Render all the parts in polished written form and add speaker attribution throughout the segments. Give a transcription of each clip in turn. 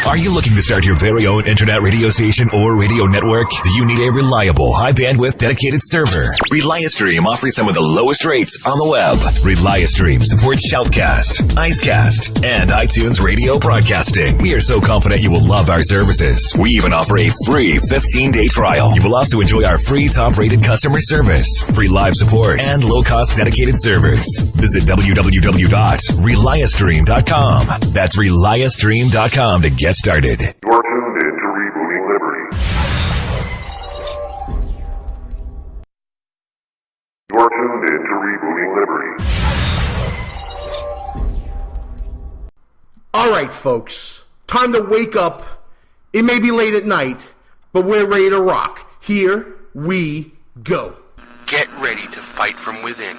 Speaker 1: Are you looking to start your very own internet radio station or radio network? Do you need a reliable, high-bandwidth, dedicated server? ReliaStream offers some of the lowest rates on the web. ReliaStream supports Shoutcast, Icecast, and iTunes radio broadcasting. We are so confident you will love our services. We even offer a free 15-day trial. You will also enjoy our free top-rated customer service, free live support, and low-cost dedicated servers. Visit www.reliastream.com. That's reliastream.com to get started.
Speaker 2: You're tuned in to Rebooting Liberty. You're tuned in to Rebooting Liberty.
Speaker 3: All right, folks. Time to wake up. It may be late at night, but we're ready to rock. Here we go.
Speaker 4: Get ready to fight from within.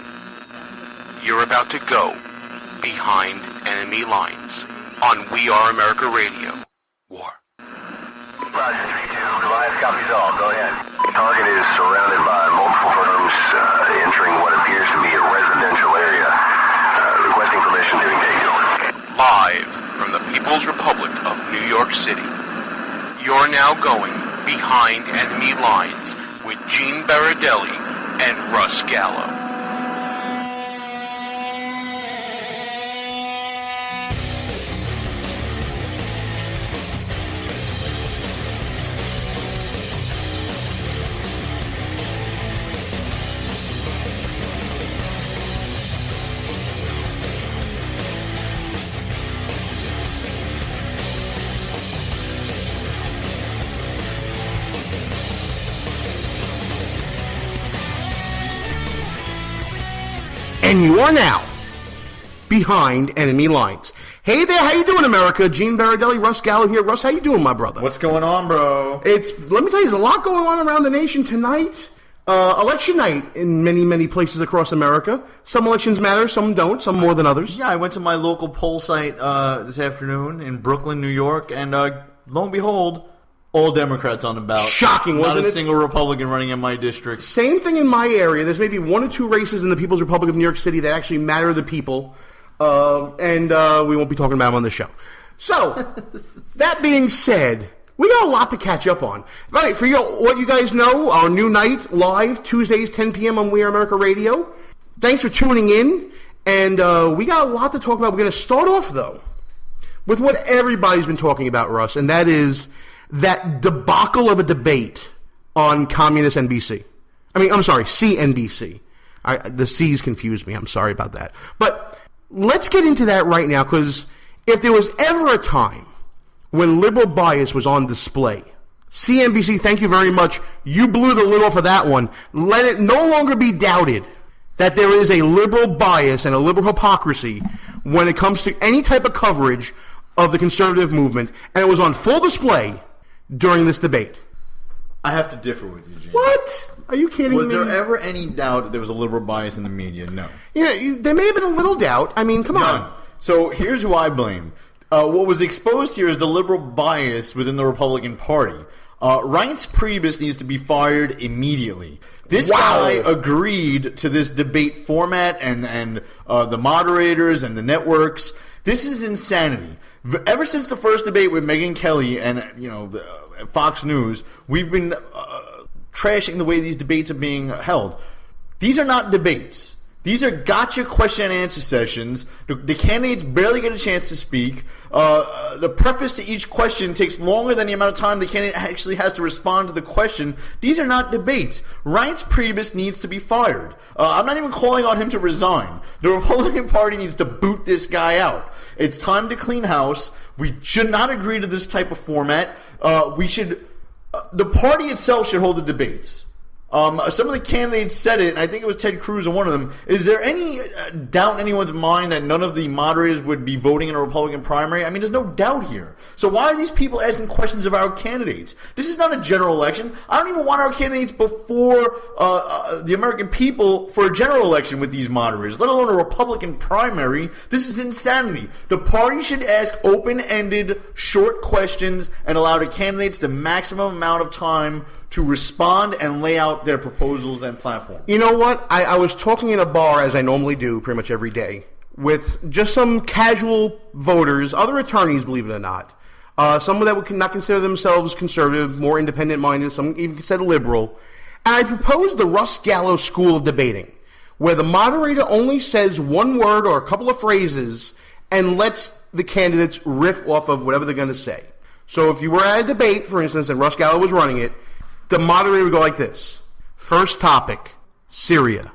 Speaker 4: You're about to go behind enemy lines on We Are America Radio. War.
Speaker 5: Roger, 3-2. Goliath copies all. Go ahead. Target is surrounded by multiple firms entering what appears to be a residential area. Requesting permission to engage.
Speaker 4: Live from the People's Republic of New York City, you're now going behind enemy lines with Gene Baradelli and Russ Gallo.
Speaker 3: And you are now behind enemy lines. Hey there, how you doing, America? Gene Baradelli, Russ Gallo here. Russ, how you doing, my brother?
Speaker 6: What's going on, bro?
Speaker 3: Let me tell you, there's a lot going on around the nation tonight. Election night in many, many places across America. Some elections matter, some don't, some more than others.
Speaker 6: Yeah, I went to my local poll site this afternoon in Brooklyn, New York, and lo and behold, all Democrats on the ballot.
Speaker 3: Shocking, wasn't it?
Speaker 6: Not a single Republican running in my district.
Speaker 3: Same thing in my area. There's maybe one or two races in the People's Republic of New York City that actually matter to the people, and we won't be talking about them on the show. So, that being said, we got a lot to catch up on. Right, for what you guys know, our new night, live, Tuesdays, 10 p.m. on We Are America Radio. Thanks for tuning in, and we got a lot to talk about. We're going to start off, though, with what everybody's been talking about, Russ, and that is that debacle of a debate on communist NBC. CNBC. The C's confused me. I'm sorry about that. But let's get into that right now, because if there was ever a time when liberal bias was on display, CNBC, thank you very much. You blew the lid off of that one. Let it no longer be doubted that there is a liberal bias and a liberal hypocrisy when it comes to any type of coverage of the conservative movement, and it was on full display during this debate.
Speaker 6: I have to differ with you, James.
Speaker 3: What? Are you kidding me?
Speaker 6: Was there ever any doubt that there was a liberal bias in the media? No.
Speaker 3: There may have been a little doubt. I mean, come on.
Speaker 6: So here's who I blame. What was exposed here is the liberal bias within the Republican Party. Reince Priebus needs to be fired immediately. This guy agreed to this debate format and the moderators and the networks. This is insanity. Ever since the first debate with Megyn Kelly and Fox News, we've been trashing the way these debates are being held. These are not debates. These are gotcha question and answer sessions. The candidates barely get a chance to speak. The preface to each question takes longer than the amount of time the candidate actually has to respond to the question. These are not debates. Reince Priebus needs to be fired. I'm not even calling on him to resign. The Republican Party needs to boot this guy out. It's time to clean house. We should not agree to this type of format. The party itself should hold the debates. Some of the candidates said it, and I think it was Ted Cruz and one of them. Is there any doubt in anyone's mind that none of the moderators would be voting in a Republican primary? I mean, there's no doubt here. So why are these people asking questions of our candidates? This is not a general election. I don't even want our candidates before the American people for a general election with these moderators, let alone a Republican primary. This is insanity. The party should ask open-ended, short questions and allow the candidates the maximum amount of time to respond and lay out their proposals and platforms.
Speaker 3: You know what? I was talking in a bar, as I normally do pretty much every day, with just some casual voters, other attorneys, believe it or not, Some that would not consider themselves conservative, more independent-minded, some even consider liberal. And I proposed the Russ Gallo school of debating, where the moderator only says one word or a couple of phrases and lets the candidates riff off of whatever they're going to say. So if you were at a debate, for instance, and Russ Gallo was running it, the moderator would go like this. First topic, Syria.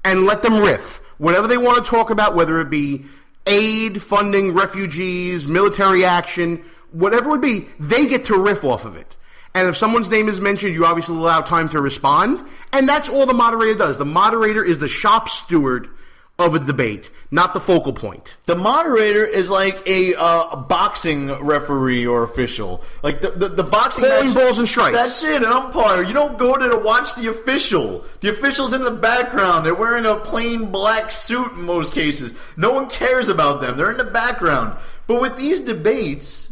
Speaker 3: And let them riff. Whatever they want to talk about, whether it be aid, funding, refugees, military action, whatever it would be, they get to riff off of it. And if someone's name is mentioned, you obviously allow time to respond. And that's all the moderator does. The moderator is the shop steward of a debate, not the focal point.
Speaker 6: The moderator is like a boxing referee or official. Like the boxing
Speaker 3: calling
Speaker 6: match,
Speaker 3: balls and strikes.
Speaker 6: That's it, an umpire. You don't go there to watch the official. The official's in the background. They're wearing a plain black suit in most cases. No one cares about them. They're in the background. But with these debates,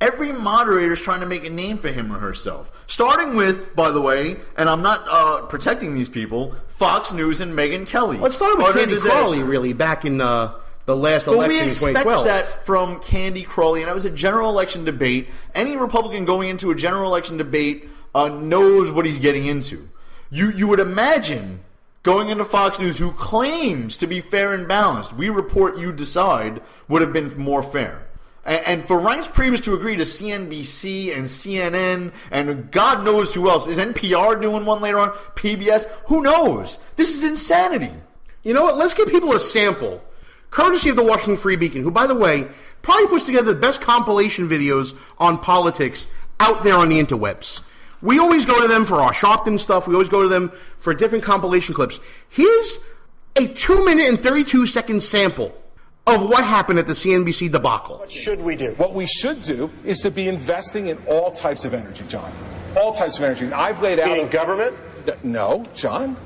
Speaker 6: every moderator is trying to make a name for him or herself. Starting with, by the way, and I'm not protecting these people, Fox News and Megyn Kelly.
Speaker 3: Well, it started with Candy Crawley, really, back in the last election in 2012.
Speaker 6: We expect that from Candy Crawley, and that was a general election debate. Any Republican going into a general election debate knows what he's getting into. You would imagine going into Fox News, who claims to be fair and balanced, we report, you decide, would have been more fair. And for Reince Priebus to agree to CNBC and CNN and God knows who else. Is NPR doing one later on? PBS? Who knows? This is insanity.
Speaker 3: You know what? Let's give people a sample. Courtesy of the Washington Free Beacon, who, by the way, probably puts together the best compilation videos on politics out there on the interwebs. We always go to them for our Sharpton stuff. We always go to them for different compilation clips. Here's a 2-minute and 32-second sample of what happened at the CNBC debacle.
Speaker 7: What should we do?
Speaker 8: What we should do is to be investing in all types of energy, John. All types of energy. And I've laid out...
Speaker 7: Meaning government?
Speaker 8: No, John.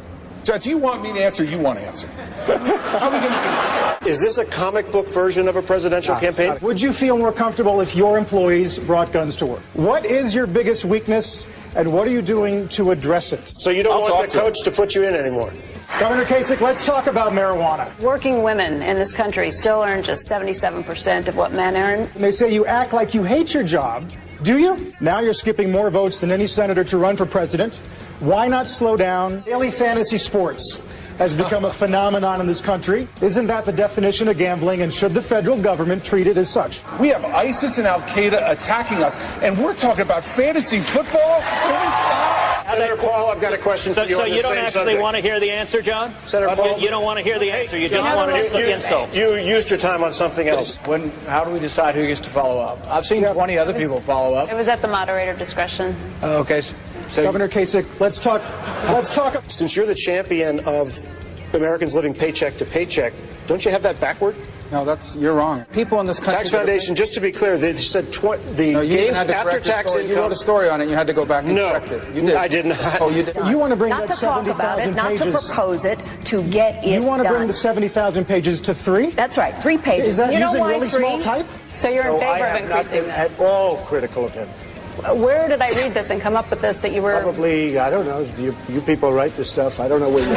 Speaker 8: John, do you want me to answer? You want to answer. How are we going to do that?
Speaker 7: Is this a comic book version of a presidential campaign?
Speaker 9: Would you feel more comfortable if your employees brought guns to work? What is your biggest weakness, and what are you doing to address it?
Speaker 7: So you don't want the coach to put you in anymore?
Speaker 9: Governor Kasich, let's talk about marijuana.
Speaker 10: Working women in this country still earn just 77% of what men earn.
Speaker 9: They say you act like you hate your job. Do you? Now you're skipping more votes than any senator to run for president. Why not slow down? Daily fantasy sports has become a phenomenon in this country. Isn't that the definition of gambling, and should the federal government treat it as such?
Speaker 8: We have ISIS and Al-Qaeda attacking us, and we're talking about fantasy football? Can we stop?
Speaker 7: Senator Paul, I've got a question for you on the same subject.
Speaker 11: So you don't actually want to hear the answer, John?
Speaker 7: Senator Paul,
Speaker 11: you don't want to hear the answer. You just want to listen to the insult.
Speaker 7: You used your time on something else.
Speaker 12: How do we decide who gets to follow up? I've seen 20 other people follow up.
Speaker 10: It was at the moderator discretion.
Speaker 12: Okay. So
Speaker 9: Governor Kasich, let's talk.
Speaker 7: Since you're the champion of Americans living paycheck to paycheck, don't you have that backward?
Speaker 12: No, you're wrong. People in this country...
Speaker 7: Tax Foundation, just to be clear, they said gains after tax income...
Speaker 12: You wrote a story on it, you had to go back and correct it. You did.
Speaker 7: I did not.
Speaker 12: Oh, you did.
Speaker 9: You want to bring
Speaker 10: Not
Speaker 9: that
Speaker 10: to talk about it,
Speaker 9: 70,000
Speaker 10: not
Speaker 9: pages...
Speaker 10: to propose it, to get it
Speaker 9: You want to
Speaker 10: done.
Speaker 9: bring the 70,000 pages to 3?
Speaker 10: That's right, 3 pages.
Speaker 9: Is that
Speaker 10: you know
Speaker 9: using
Speaker 10: why
Speaker 9: really
Speaker 10: 3?
Speaker 9: small type?
Speaker 10: So you're in favor of increasing that?
Speaker 7: at all critical of him.
Speaker 10: Where did I read this and come up with this that you were...
Speaker 7: Probably, I don't know, you people write this stuff. I don't know where you...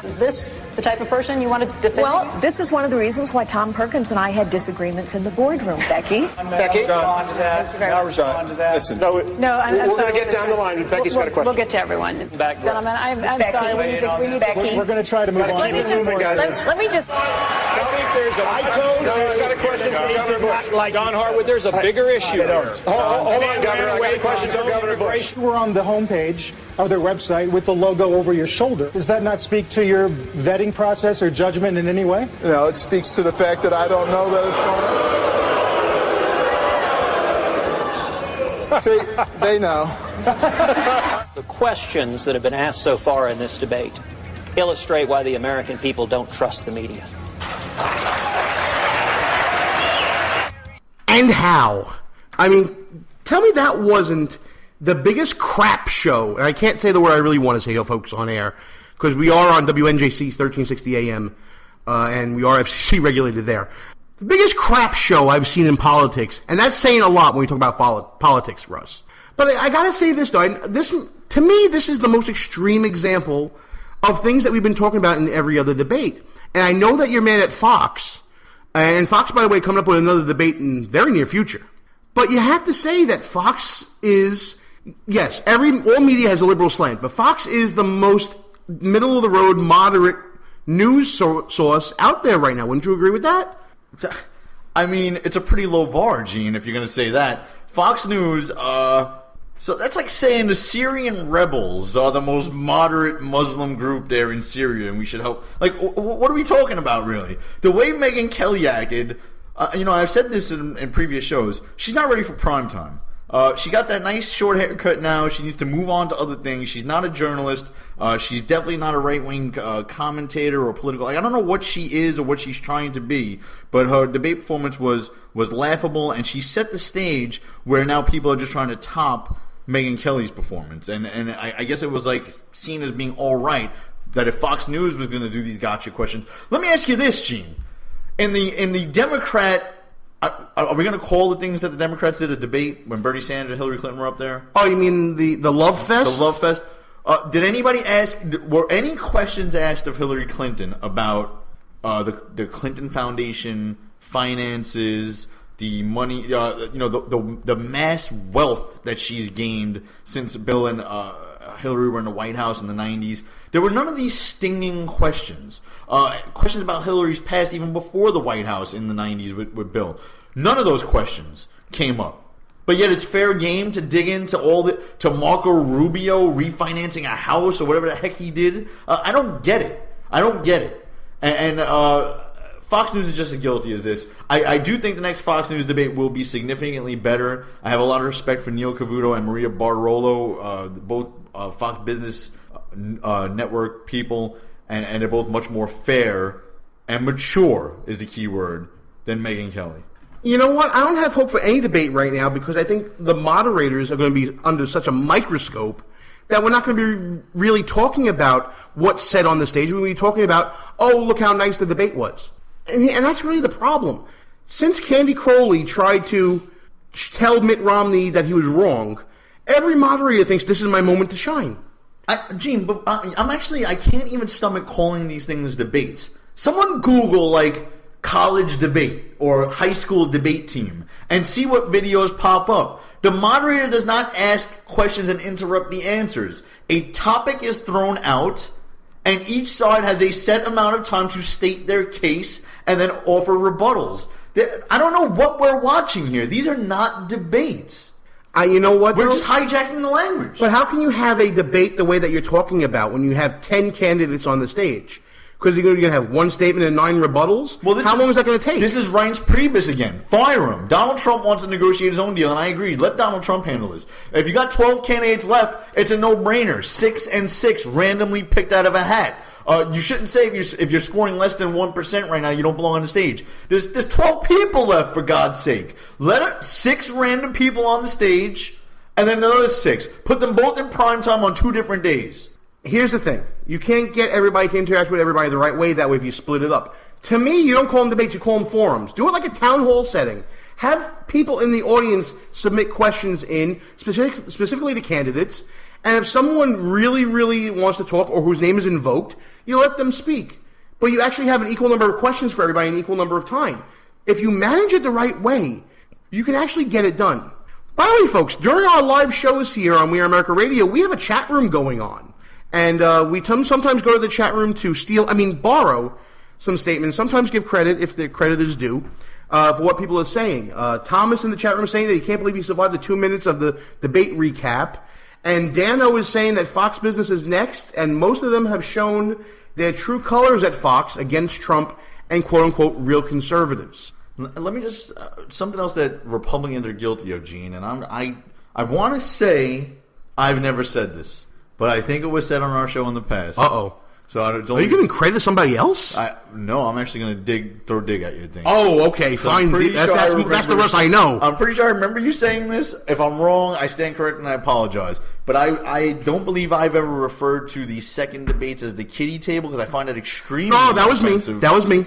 Speaker 10: Is this the type of person you want to defend?
Speaker 13: Well, this is one of the reasons why Tom Perkins and I had disagreements in the boardroom, Becky.
Speaker 7: Becky?
Speaker 12: Respond to that.
Speaker 11: Now
Speaker 12: respond to that.
Speaker 8: Listen.
Speaker 10: I'm
Speaker 7: we're
Speaker 10: sorry.
Speaker 7: going to get down the line. Becky's got a question.
Speaker 10: We'll get to everyone. Gentlemen, I'm
Speaker 13: Becky.
Speaker 10: sorry.
Speaker 9: We're going to try to move on.
Speaker 13: Let me just...
Speaker 7: I've got a question for Governor Bush.
Speaker 12: John Harwood, there's a bigger issue here.
Speaker 7: Hold on, Governor. I got a question for Governor Bush.
Speaker 9: You were on the homepage of their website with the logo over your shoulder. Does that not speak to your vetting process or judgment in any way?
Speaker 8: No, it speaks to the fact that I don't know that it's going to... See, they know.
Speaker 11: The questions that have been asked so far in this debate illustrate why the American people don't trust the media.
Speaker 3: And how? I mean, tell me that wasn't the biggest crap show, and I can't say the word I really want to say, folks, on air, because we are on WNJC's 1360 AM, and we are FCC regulated there. The biggest crap show I've seen in politics, and that's saying a lot when we talk about politics, Russ. But I gotta say this, though. To me, this is the most extreme example of things that we've been talking about in every other debate. And I know that you're mad at Fox, and Fox, by the way, coming up with another debate in the very near future. But you have to say that Fox is, yes, all media has a liberal slant, but Fox is the most middle-of-the-road, moderate news source out there right now. Wouldn't you agree with that?
Speaker 6: I mean, it's a pretty low bar, Gene, if you're going to say that. Fox News, so that's like saying the Syrian rebels are the most moderate Muslim group there in Syria, and we should help. Like, what are we talking about, really? The way Megyn Kelly acted, I've said this in previous shows, she's not ready for prime time. She got that nice short haircut now. She needs to move on to other things. She's not a journalist. She's definitely not a right-wing commentator or political. Like, I don't know what she is or what she's trying to be, but her debate performance was laughable, and she set the stage where now people are just trying to top Megyn Kelly's performance. And I guess it was like seen as being all right that if Fox News was going to do these gotcha questions. Let me ask you this, Gene. In the Democrat... Are we going to call the things that the Democrats did a debate when Bernie Sanders and Hillary Clinton were up there?
Speaker 3: Oh, you mean the Love Fest?
Speaker 6: The Love Fest. Did anybody ask? Were any questions asked of Hillary Clinton about the Clinton Foundation finances, the money, the mass wealth that she's gained since Bill and Hillary were in the White House in the 90s? There were none of these stinging questions. Questions about Hillary's past even before the White House in the 90s with Bill. None of those questions came up. But yet it's fair game to dig into to Marco Rubio refinancing a house or whatever the heck he did. I don't get it. And Fox News is just as guilty as this. I do think the next Fox News debate will be significantly better. I have a lot of respect for Neil Cavuto and Maria Bartiromo, both Fox Business Network people, and they're both much more fair and mature is the key word than Megyn Kelly.
Speaker 3: You know what? I don't have hope for any debate right now because I think the moderators are going to be under such a microscope that we're not going to be really talking about what's said on the stage. We're going to be talking about, oh, look how nice the debate was. And that's really the problem. Since Candy Crowley tried to tell Mitt Romney that he was wrong, every moderator thinks this is my moment to shine.
Speaker 6: Gene, but I can't even stomach calling these things debates. Someone Google, college debate or high school debate team and see what videos pop up. The moderator does not ask questions and interrupt the answers. A topic is thrown out, and each side has a set amount of time to state their case and then offer rebuttals. I don't know what we're watching here. These are not debates.
Speaker 3: You know what?
Speaker 6: We're just hijacking the language.
Speaker 3: But how can you have a debate the way that you're talking about when you have 10 candidates on the stage? Because you're going to have one statement and 9 rebuttals?
Speaker 6: Well,
Speaker 3: how long is that going to take?
Speaker 6: This is Reince Priebus again. Fire him. Donald Trump wants to negotiate his own deal, and I agree. Let Donald Trump handle this. If you got 12 candidates left, it's a no-brainer. 6 and 6 randomly picked out of a hat. You shouldn't say if you're scoring less than 1% right now, you don't belong on the stage. There's 12 people left, for God's sake. Let 6 random people on the stage, and then another 6. Put them both in prime time on 2 different days.
Speaker 3: Here's the thing. You can't get everybody to interact with everybody the right way that way if you split it up. To me, you don't call them debates, you call them forums. Do it like a town hall setting. Have people in the audience submit questions in, specifically to candidates, and if someone really, really wants to talk or whose name is invoked, you let them speak. But you actually have an equal number of questions for everybody in an equal number of time. If you manage it the right way, you can actually get it done. By the way, folks, during our live shows here on We Are America Radio, we have a chat room going on. And we sometimes go to the chat room to borrow some statements, sometimes give credit if the credit is due for what people are saying. Thomas in the chat room is saying that he can't believe he survived the 2 minutes of the debate recap. And Dano is saying that Fox Business is next, and most of them have shown their true colors at Fox against Trump and quote-unquote real conservatives.
Speaker 6: Let me just something else that Republicans are guilty of, Gene, and I want to say I've never said this, but I think it was said on our show in the past.
Speaker 3: Uh-oh.
Speaker 6: So
Speaker 3: are you giving credit to somebody else?
Speaker 6: No, I'm actually going to throw a dig at you.
Speaker 3: Oh, okay, fine. That's the rest I know.
Speaker 6: I'm pretty sure I remember you saying this. If I'm wrong, I stand corrected and I apologize. But I don't believe I've ever referred to the second debates as the kiddie table because I find it extremely offensive.
Speaker 3: Me. That was me.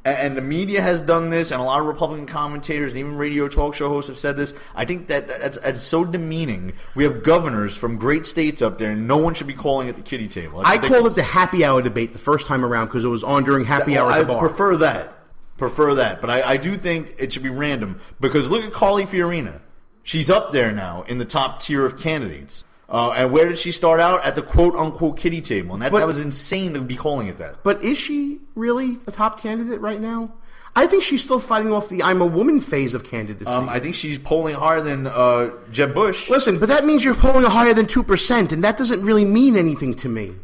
Speaker 6: And the media has done this, and a lot of Republican commentators and even radio talk show hosts have said this. I think that's so demeaning. We have governors from great states up there, and no one should be calling it the kiddie table.
Speaker 3: I called it the happy hour debate the first time around because it was on during happy hours at the bar.
Speaker 6: I prefer that. prefer that. But I do think it should be random because look at Carly Fiorina. She's up there now in the top tier of candidates. And where did she start out? At the quote-unquote kiddie table. And that was insane to be calling it that.
Speaker 3: But is she really a top candidate right now? I think she's still fighting off the I'm a woman phase of candidacy.
Speaker 6: I think she's polling higher than Jeb Bush.
Speaker 3: Listen, but that means you're polling higher than 2%, and that doesn't really mean anything to me.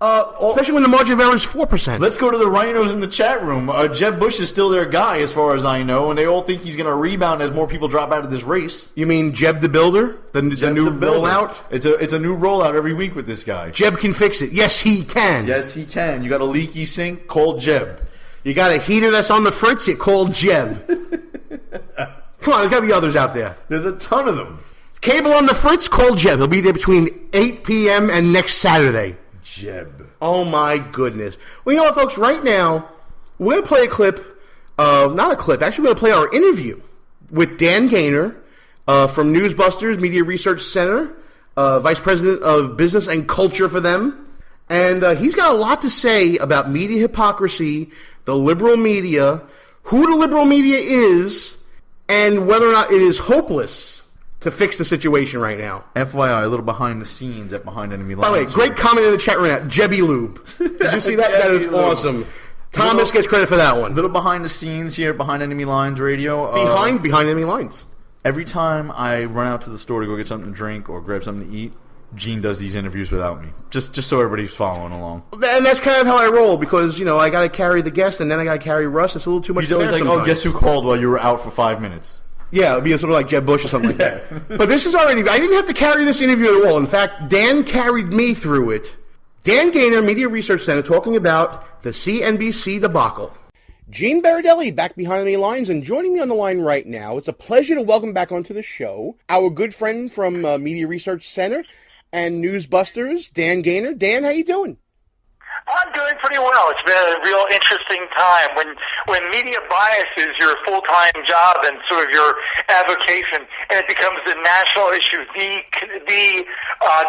Speaker 3: Especially when the margin of error is 4%.
Speaker 6: Let's go to the rhinos in the chat room. Jeb Bush is still their guy, as far as I know, and they all think he's going to rebound as more people drop out of this race.
Speaker 3: You mean Jeb the Builder? The new rollout?
Speaker 6: It's a new rollout every week with this guy.
Speaker 3: Jeb can fix it. Yes, he can.
Speaker 6: Yes, he can. You got a leaky sink? Call Jeb.
Speaker 3: You got a heater that's on the fritz? You call Jeb. Come on, there's got to be others out there.
Speaker 6: There's a ton of them.
Speaker 3: Cable on the fritz? Call Jeb. He'll be there between 8 p.m. and next Saturday.
Speaker 6: Jeb.
Speaker 3: Oh, my goodness. Well, you know what, folks? Right now, we're going to play a clip. Not a clip. Actually, we're going to play our interview with Dan Gaynor from Newsbusters Media Research Center, Vice President of Business and Culture for them. And he's got a lot to say about media hypocrisy, the liberal media, who the liberal media is, and whether or not it is hopeless to fix the situation right now.
Speaker 6: FYI, a little behind the scenes at Behind Enemy Lines.
Speaker 3: By the way, great comment in the chat right now. Jebby Lube. Did you see that? That is awesome. Thomas gets credit for that one.
Speaker 6: Little behind the scenes here at Behind Enemy Lines Radio.
Speaker 3: Behind Enemy Lines.
Speaker 6: Every time I run out to the store to go get something to drink or grab something to eat, Gene does these interviews without me, just so everybody's following along.
Speaker 3: And that's kind of how I roll, because, I got to carry the guest, and then I got to carry Russ. It's a little too much.
Speaker 6: He's always like,
Speaker 3: sometimes.
Speaker 6: oh, guess who called while you were out for 5 minutes?
Speaker 3: Yeah, it'd be something like Jeb Bush or something like that. But this is already, I didn't have to carry this interview at all. In fact, Dan carried me through it. Dan Gaynor, Media Research Center, talking about the CNBC debacle. Gene Baradelli back behind the lines, and joining me on the line right now, it's a pleasure to welcome back onto the show our good friend from Media Research Center and Newsbusters, Dan Gaynor. Dan, how you doing?
Speaker 14: I'm doing pretty well. It's been a real interesting time. When media bias is your full-time job and sort of your avocation, and it becomes the national issue, the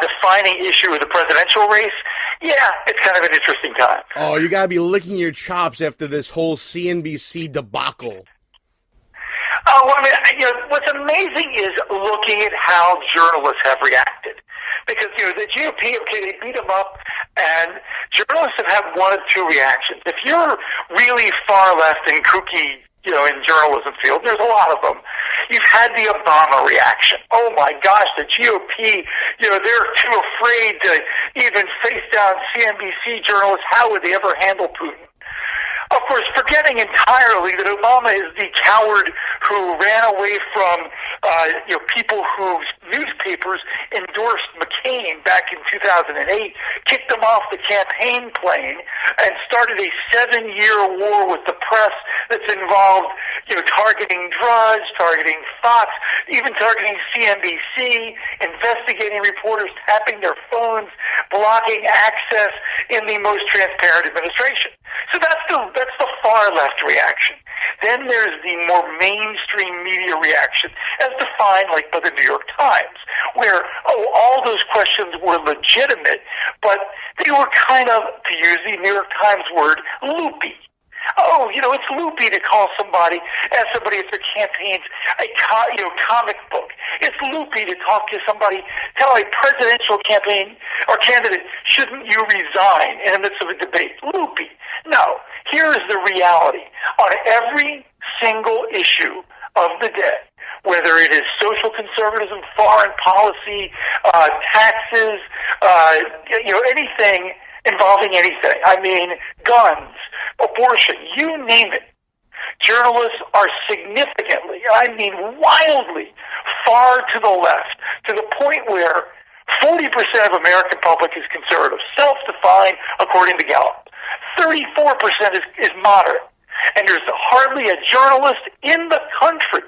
Speaker 14: defining issue of the presidential race, yeah, it's kind of an interesting time.
Speaker 3: Oh, you got to be licking your chops after this whole CNBC debacle.
Speaker 14: Oh, I mean, what's amazing is looking at how journalists have reacted. Because, the GOP, okay, they beat them up, and journalists have had one of two reactions. If you're really far left and kooky, in journalism field, there's a lot of them. You've had the Obama reaction. Oh my gosh, the GOP, they're too afraid to even face down CNBC journalists. How would they ever handle Putin? Of course, forgetting entirely that Obama is the coward who ran away from, people whose newspapers endorsed McCain back in 2008, kicked him off the campaign plane, and started a 7-year war with the press that's involved, targeting Drudge, targeting Fox, even targeting CNBC, investigating reporters, tapping their phones, blocking access in the most transparent administration. So that's the far left reaction. Then there's the more mainstream media reaction, as defined like by the New York Times, where all those questions were legitimate, but they were kind of, to use the New York Times word, loopy. Oh, it's loopy to call somebody, ask somebody if their campaign's a comic book. It's loopy to talk to somebody, tell a presidential campaign or candidate, shouldn't you resign in the midst of a debate? Loopy. No, here is the reality. On every single issue of the day, whether it is social conservatism, foreign policy, taxes, anything involving anything. I mean, guns, abortion, you name it. Journalists are significantly, wildly, far to the left, to the point where 40% of American public is conservative, self-defined according to Gallup. 34% is moderate. And there's hardly a journalist in the country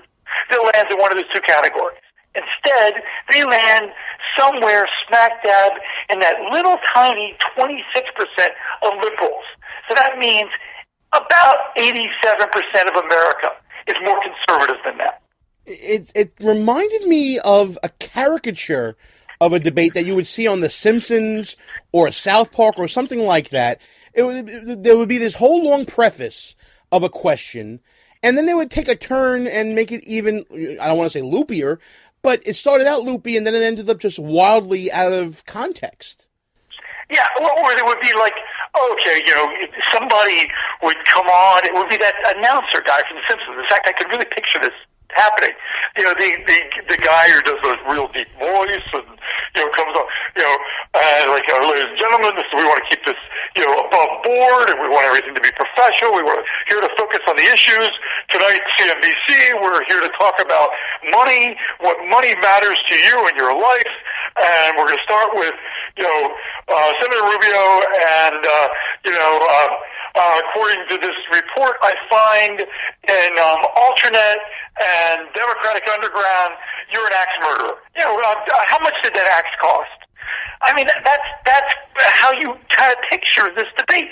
Speaker 14: that lands in one of those two categories. Instead, they land somewhere smack dab in that little tiny 26% of liberals. So that means about 87% of America is more conservative than that.
Speaker 3: It reminded me of a caricature of a debate that you would see on The Simpsons or South Park or something like that. There would be this whole long preface of a question, and then they would take a turn and make it even, I don't want to say loopier, but it started out loopy and then it ended up just wildly out of context.
Speaker 14: Yeah, or it would be like, okay, somebody would come on. It would be that announcer guy from The Simpsons. In fact, I could really picture this happening. The guy who does those real deep voice and comes on, like, ladies and gentlemen, we want to keep this above board, and we want everything to be professional. We're here to focus on the issues tonight. CNBC, we're here to talk about money, what money matters to you in your life, and we're going to start with Senator Rubio, and according to this report I find in alternate and Democratic Underground, you're an axe murderer. How much did that axe cost? I mean, that's how you kind of picture this debate.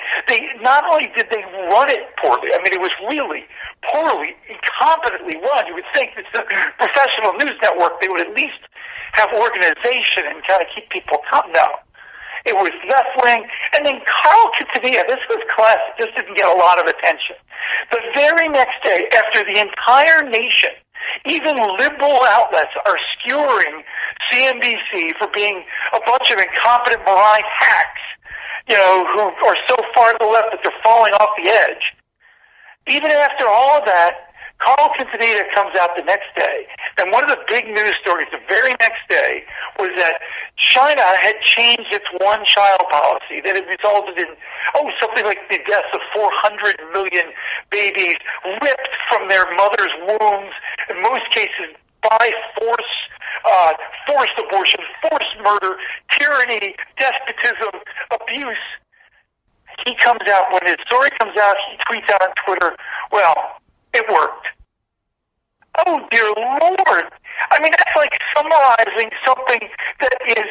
Speaker 14: Not only did they run it poorly, I mean, it was really poorly, incompetently run. You would think it's a professional news network, they would at least have organization and kind of keep people calm. No. It was left-wing. And then Carl Quintanilla, this was classic. This didn't get a lot of attention. The very next day, after the entire nation, even liberal outlets are skewering CNBC for being a bunch of incompetent, malign hacks, who are so far to the left that they're falling off the edge. Even after all of that, Carl Quintanilla comes out the next day, and one of the big news stories the very next day was that China had changed its one-child policy that had resulted in, something like the deaths of 400 million babies ripped from their mother's wombs, in most cases by force, forced abortion, forced murder, tyranny, despotism, abuse. He comes out, when his story comes out, he tweets out on Twitter, well, it worked. Oh, dear Lord. I mean, that's like summarizing something that is,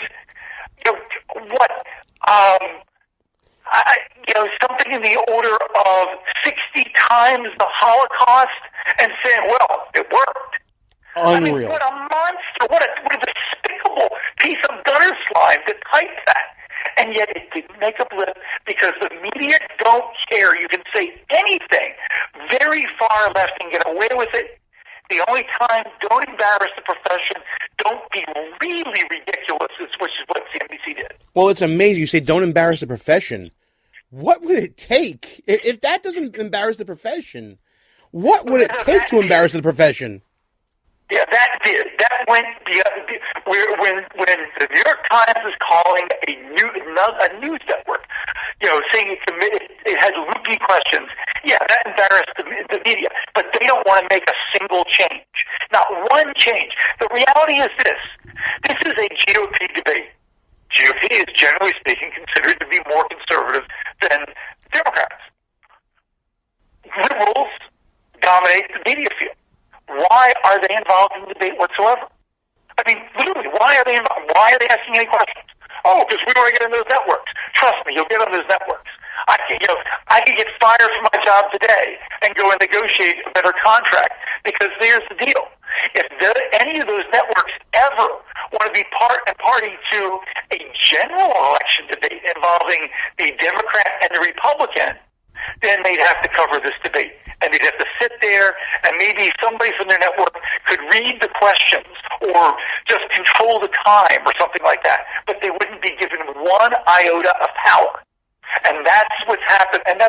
Speaker 14: something in the order of 60 times the Holocaust and saying, well, it worked.
Speaker 3: Unreal.
Speaker 14: I mean, what a monster, what a despicable piece of gutter slime to type that. And yet it didn't make a blip because the media don't care. You can say anything very far left and get away with it. The only time, don't embarrass the profession, don't be really ridiculous, which is what CNBC did.
Speaker 3: Well, it's amazing. You say don't embarrass the profession. What would it take? If that doesn't embarrass the profession, what would it take to embarrass the profession?
Speaker 14: Yeah, that did. That went when the New York Times is calling a news network, saying it had loopy questions. Yeah, that embarrassed the media, but they don't want to make a single change, not one change. The reality is this: this is a GOP debate. GOP is generally speaking considered to be more conservative than Democrats. Liberals dominate the media field. Why are they involved in the debate whatsoever? I mean, literally, why are they involved? Why are they asking any questions? Oh, because we want to get on those networks. Trust me, you'll get on those networks. I could get fired from my job today and go and negotiate a better contract because there's the deal. If any of those networks ever want to be part and party to a general election debate involving the Democrat and the Republican, then they'd have to cover this debate. And they'd have to sit there, and maybe somebody from their network could read the questions or just control the time or something like that. But they wouldn't be given one iota of power. And that's what's happened. And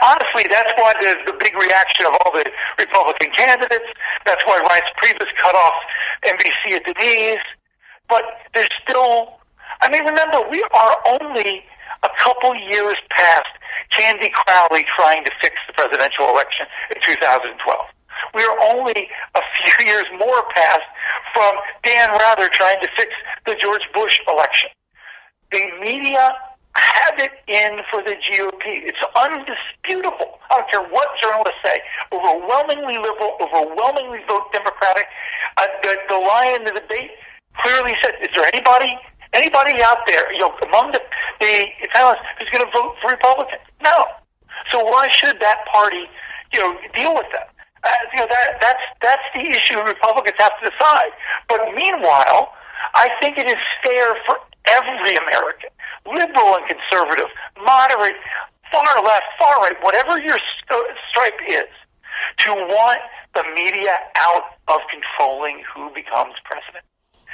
Speaker 14: honestly, that's why there's the big reaction of all the Republican candidates. That's why Reince Priebus cut off NBC at the knees. But there's still, I mean, remember, we are only a couple years past Candy Crowley trying to fix the presidential election in 2012. We are only a few years more past from Dan Rather trying to fix the George Bush election. The media have it in for the GOP. It's undisputable. I don't care what journalists say. Overwhelmingly liberal, overwhelmingly vote Democratic. The line in the debate clearly said, is there anybody out there, among the Italians who's going to vote for Republicans? No. So why should that party, deal with that? That's the issue Republicans have to decide. But meanwhile, I think it is fair for every American, liberal and conservative, moderate, far left, far right, whatever your stripe is, to want the media out of controlling who becomes president.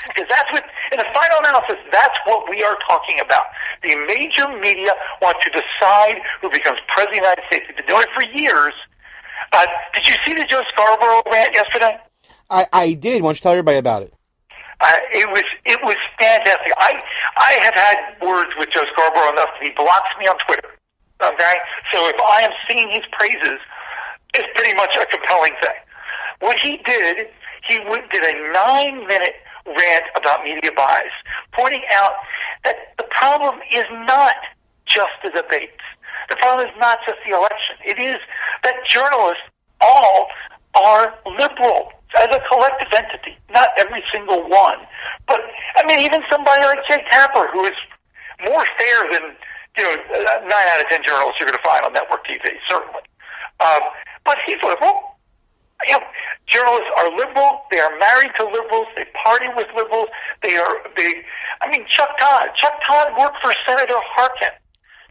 Speaker 14: Because that's what, in the final analysis, that's what we are talking about. The major media want to decide who becomes president of the United States. They've been doing it for years. Did you see the Joe Scarborough rant yesterday?
Speaker 3: I did. Why don't you tell everybody about it?
Speaker 14: It was fantastic. I have had words with Joe Scarborough enough that he blocks me on Twitter. Okay? So if I am singing his praises, it's pretty much a compelling thing. What he did, he did a 9-minute rant about media bias, pointing out that the problem is not just the debates. The problem is not just the election. It is that journalists all are liberal as a collective entity. Not every single one. But, I mean, even somebody like Jay Tapper, who is more fair than, 9 out of 10 journalists you're going to find on network TV, certainly. But he's liberal. Journalists are liberal. They are married to liberals. They party with liberals. Chuck Todd. Chuck Todd worked for Senator Harkin.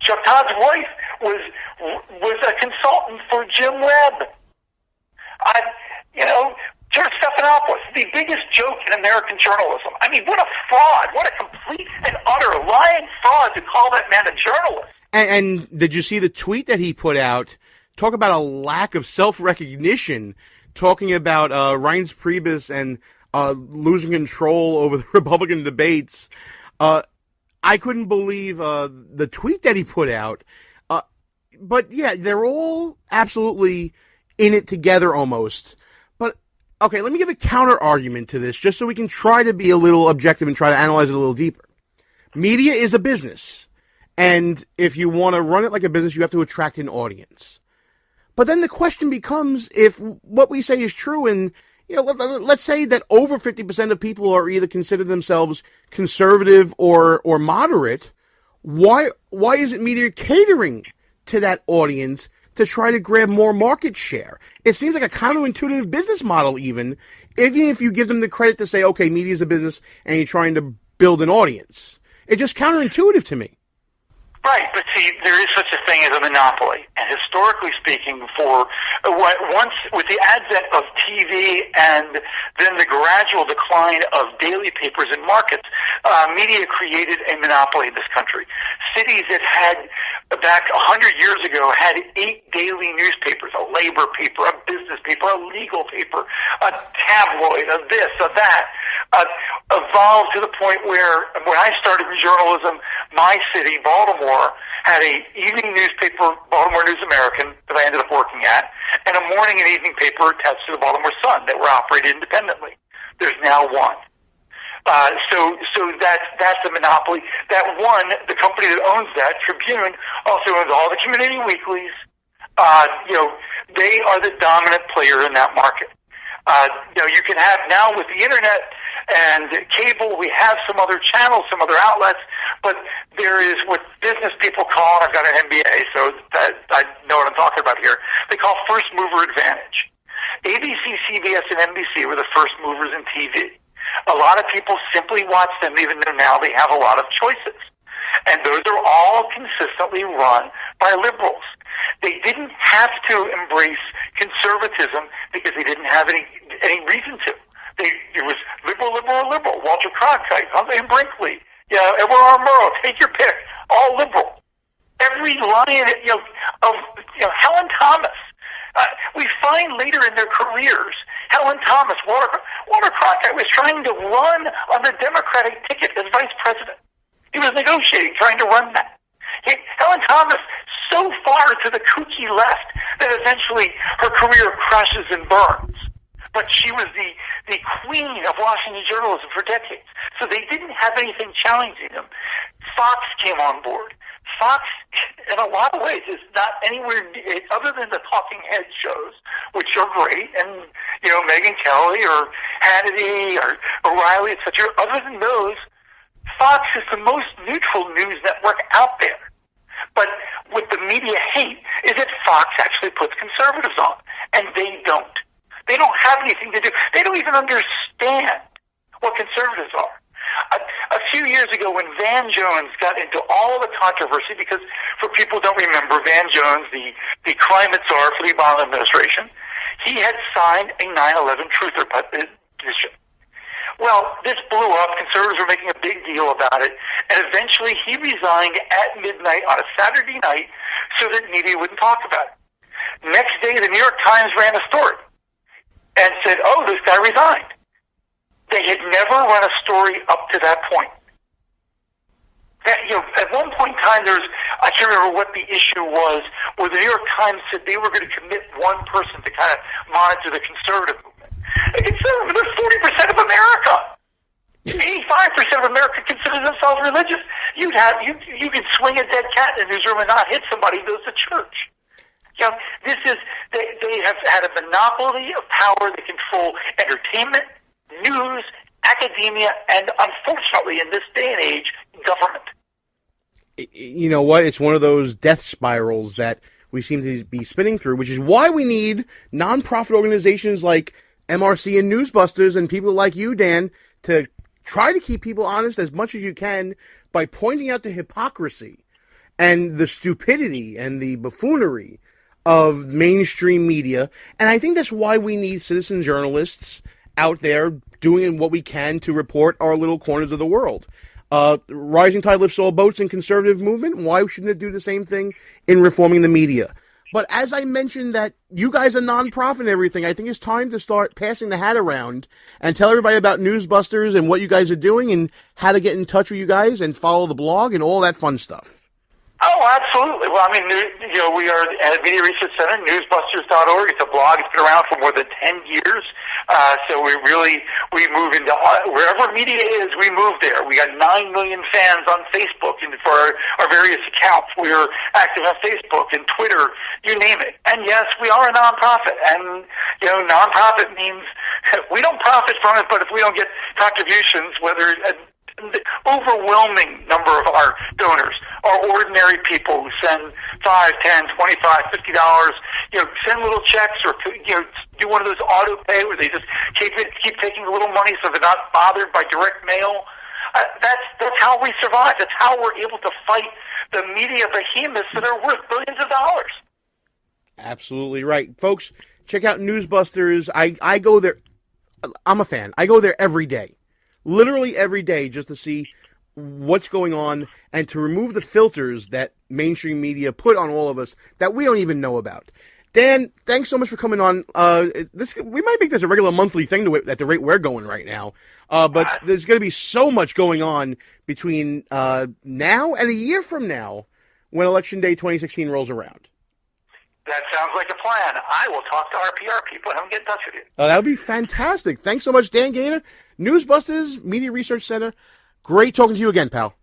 Speaker 14: Chuck Todd's wife was a consultant for Jim Webb. George Stephanopoulos, the biggest joke in American journalism. I mean, what a fraud. What a complete and utter lying fraud to call that man a journalist.
Speaker 3: And did you see the tweet that he put out? Talk about a lack of self-recognition, talking about Reince Priebus and losing control over the Republican debates. I couldn't believe the tweet that he put out. But, yeah, they're all absolutely in it together almost. But, okay, let me give a counter-argument to this just so we can try to be a little objective and try to analyze it a little deeper. Media is a business. And if you want to run it like a business, you have to attract an audience. But then the question becomes, if what we say is true, and let's say that over 50% of people are either consider themselves conservative or moderate, why isn't media catering to that audience to try to grab more market share? It seems like a counterintuitive business model, even if you give them the credit to say, okay, media is a business and you're trying to build an audience. It's just counterintuitive to me.
Speaker 14: Right, but see, there is such a thing as a monopoly, and historically speaking, once with the advent of TV and then the gradual decline of daily papers and markets, media created a monopoly in this country. Cities that had, back 100 years ago, had 8 daily newspapers, a labor paper, a business paper, a legal paper, a tabloid, a this, a that, evolved to the point where, when I started in journalism, my city, Baltimore, had a evening newspaper, Baltimore News American, that I ended up working at, and a morning and evening paper attached to the Baltimore Sun that were operated independently. There's now one. So that's the monopoly. That one, the company that owns that, Tribune, also owns all the community weeklies. They are the dominant player in that market. You can have now with the internet and cable, we have some other channels, some other outlets, but there is what business people call, and I've got an MBA, so I know what I'm talking about here, they call first mover advantage. ABC, CBS, and NBC were the first movers in TV. A lot of people simply watch them, even though now they have a lot of choices. And those are all consistently run by liberals. They didn't have to embrace conservatism because they didn't have any reason to. It was liberal. Walter Cronkite, Humphrey Brinkley, Edward R. Murrow, take your pick, all liberal. Every line of Helen Thomas. We find later in their careers, Helen Thomas, Walter Cronkite was trying to run on the Democratic ticket as vice president. He was negotiating, trying to run that. Helen Thomas so far to the kooky left that eventually her career crashes and burns. But she was the queen of Washington journalism for decades. So they didn't have anything challenging them. Fox came on board. Fox, in a lot of ways, is not anywhere other than the talking head shows, which are great, and Megyn Kelly or Hannity or O'Reilly, etc. Other than those, Fox is the most neutral news network out there. But what the media hate is that Fox actually puts conservatives on, and they don't. They don't have anything to do. They don't even understand what conservatives are. A few years ago when Van Jones got into all the controversy, because for people who don't remember, Van Jones, the climate czar for the Obama administration, he had signed a 9/11 truther petition. Well, this blew up. Conservatives were making a big deal about it, and eventually he resigned at midnight on a Saturday night so that media wouldn't talk about it. Next day, the New York Times ran a story and said, "Oh, this guy resigned." They had never run a story up to that point. That, at one point in time, I can't remember what the issue was, where the New York Times said they were going to commit one person to kind of monitor the conservative movement. They're 40% of America. 85% of America consider themselves religious. You could swing a dead cat in a newsroom and not hit somebody who goes to church. They have had a monopoly of power. They control entertainment, news, academia, and unfortunately, in this day and age, government.
Speaker 3: You know what? It's one of those death spirals that we seem to be spinning through, which is why we need nonprofit organizations like MRC and Newsbusters and people like you, Dan, to try to keep people honest as much as you can by pointing out the hypocrisy and the stupidity and the buffoonery of mainstream media. And I think that's why we need citizen journalists out there doing what we can to report our little corners of the world. Rising tide lifts all boats in conservative movement. Why shouldn't it do the same thing in reforming the media? But as I mentioned that you guys are nonprofit and everything, I think it's time to start passing the hat around and tell everybody about Newsbusters and what you guys are doing and how to get in touch with you guys and follow the blog and all that fun stuff.
Speaker 14: Oh, absolutely. Well, I mean, we are at Media Research Center, newsbusters.org. It's a blog. It's been around for more than 10 years. So we move into wherever media is, we move there. We got 9 million fans on Facebook and for our various accounts. We're active on Facebook and Twitter, you name it. And yes, we are a nonprofit. And, nonprofit means we don't profit from it, but if we don't get contributions, whether the overwhelming number of our donors are ordinary people who send $5, $10, $25, $50, send little checks or, do one of those auto pay where they just keep taking a little money so they're not bothered by direct mail. That's how we survive. That's how we're able to fight the media behemoths that are worth billions of dollars.
Speaker 3: Absolutely right. Folks, check out Newsbusters. I go there. I'm a fan. I go there every day. Literally every day, just to see what's going on and to remove the filters that mainstream media put on all of us that we don't even know about. Dan, thanks so much for coming on. We might make this a regular monthly thing at the rate we're going right now. But there's going to be so much going on between now and a year from now when Election Day 2016 rolls around.
Speaker 14: That sounds like a plan. I will talk to our PR people and get in touch with you.
Speaker 3: That would be fantastic. Thanks so much, Dan Gaynor. Newsbusters, Media Research Center. Great talking to you again, pal.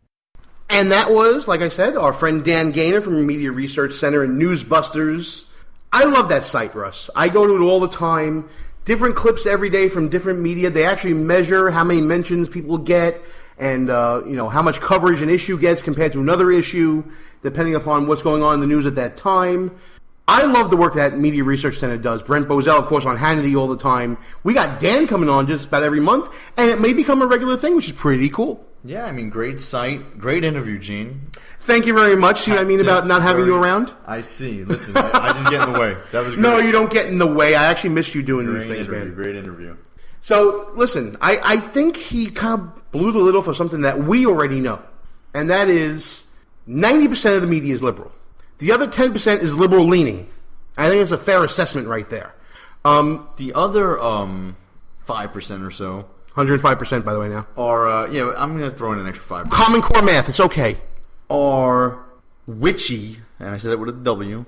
Speaker 3: And that was, like I said, our friend Dan Gaynor from Media Research Center and Newsbusters. I love that site, Russ. I go to it all the time. Different clips every day from different media. They actually measure how many mentions people get and how much coverage an issue gets compared to another issue, depending upon what's going on in the news at that time. I love the work that Media Research Center does. Brent Bozell, of course, on Hannity all the time. We got Dan coming on just about every month, and it may become a regular thing, which is pretty cool.
Speaker 6: Yeah, I mean, great site. Great interview, Gene.
Speaker 3: Thank you very much. See what I mean about not having you around?
Speaker 6: I see. Listen, I just get in the way. That was great.
Speaker 3: No, you don't get in the way. I actually missed you doing these things, man.
Speaker 6: Great interview.
Speaker 3: So, listen, I think he kind of blew the lid off of something that we already know, and that is 90% of the media is liberal. The other 10% is liberal-leaning. I think that's a fair assessment right there.
Speaker 6: The other 5% or so...
Speaker 3: 105%, by the way, now.
Speaker 6: Are, I'm going to throw in an extra 5%.
Speaker 3: Common Core math, it's okay.
Speaker 6: Are witchy, and I said that with a W.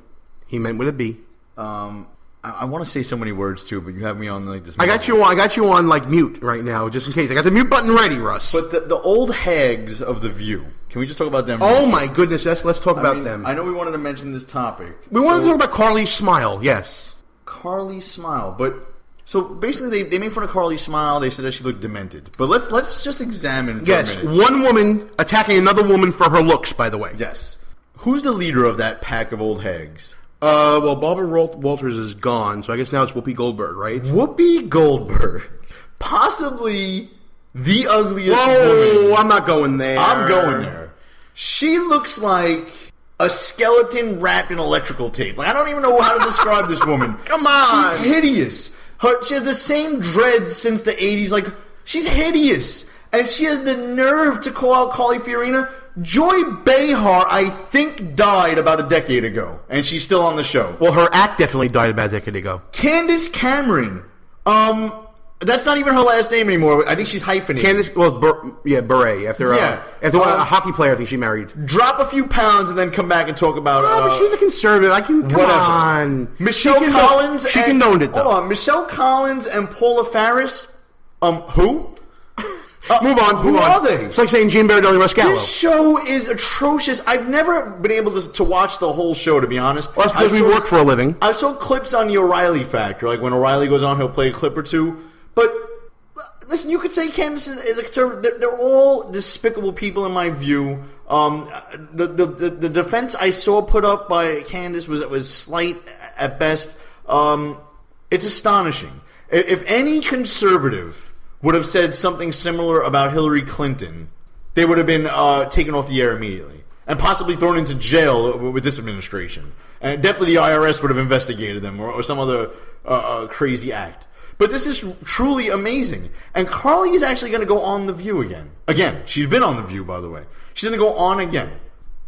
Speaker 3: He meant with a B.
Speaker 6: I want to say so many words, too, but you have me on like this...
Speaker 3: I got you on like mute right now, just in case. I got the mute button ready, Russ.
Speaker 6: But the old hags of The View... Can we just talk about them?
Speaker 3: Oh, my goodness, yes, let's talk about them.
Speaker 6: I know we wanted to mention this topic.
Speaker 3: We wanted to talk about Carly Smile, yes.
Speaker 6: Carly Smile, but... So, basically, they made fun of Carly Smile. They said that she looked demented. But let's just examine for a minute.
Speaker 3: One woman attacking another woman for her looks, by the way.
Speaker 6: Yes. Who's the leader of that pack of old hags?
Speaker 3: Well, Barbara Walters is gone, so I guess now it's Whoopi Goldberg, right?
Speaker 6: Whoopi Goldberg. Possibly the ugliest
Speaker 3: Whoa,
Speaker 6: woman.
Speaker 3: I'm not going there.
Speaker 6: I'm going there. She looks like a skeleton wrapped in electrical tape. Like, I don't even know how to describe this woman.
Speaker 3: Come on.
Speaker 6: She's hideous. She has the same dreads since the 80s. Like, she's hideous. And she has the nerve to call out Carly Fiorina. Joy Behar, I think, died about a decade ago. And she's still on the show.
Speaker 3: Well, her act definitely died about a decade ago.
Speaker 6: Candace Cameron. That's not even her last name anymore. I think she's hyphenated.
Speaker 3: Candace, Beret. After a hockey player, I think she married.
Speaker 6: Drop a few pounds and then come back and talk about.
Speaker 3: But she's a conservative. Come on.
Speaker 6: Michelle Collins.
Speaker 3: She condoned it, though.
Speaker 6: Hold on, Michelle Collins and Paula Faris. Who?
Speaker 3: Move on.
Speaker 6: Who are they?
Speaker 3: It's like saying Gene Barradelli Rascallo.
Speaker 6: This show is atrocious. I've never been able to watch the whole show, to be honest.
Speaker 3: Well, that's because we work for a living.
Speaker 6: I saw clips on the O'Reilly Factor. Like, when O'Reilly goes on, he'll play a clip or two. But, listen, you could say Candace is a conservative. They're all despicable people in my view. The defense I saw put up by Candace was slight at best. It's astonishing. If any conservative would have said something similar about Hillary Clinton, they would have been taken off the air immediately and possibly thrown into jail with this administration. And definitely the IRS would have investigated them or some other crazy act. But this is truly amazing. And Carly is actually going to go on The View again. Again, she's been on The View, by the way. She's going to go on again.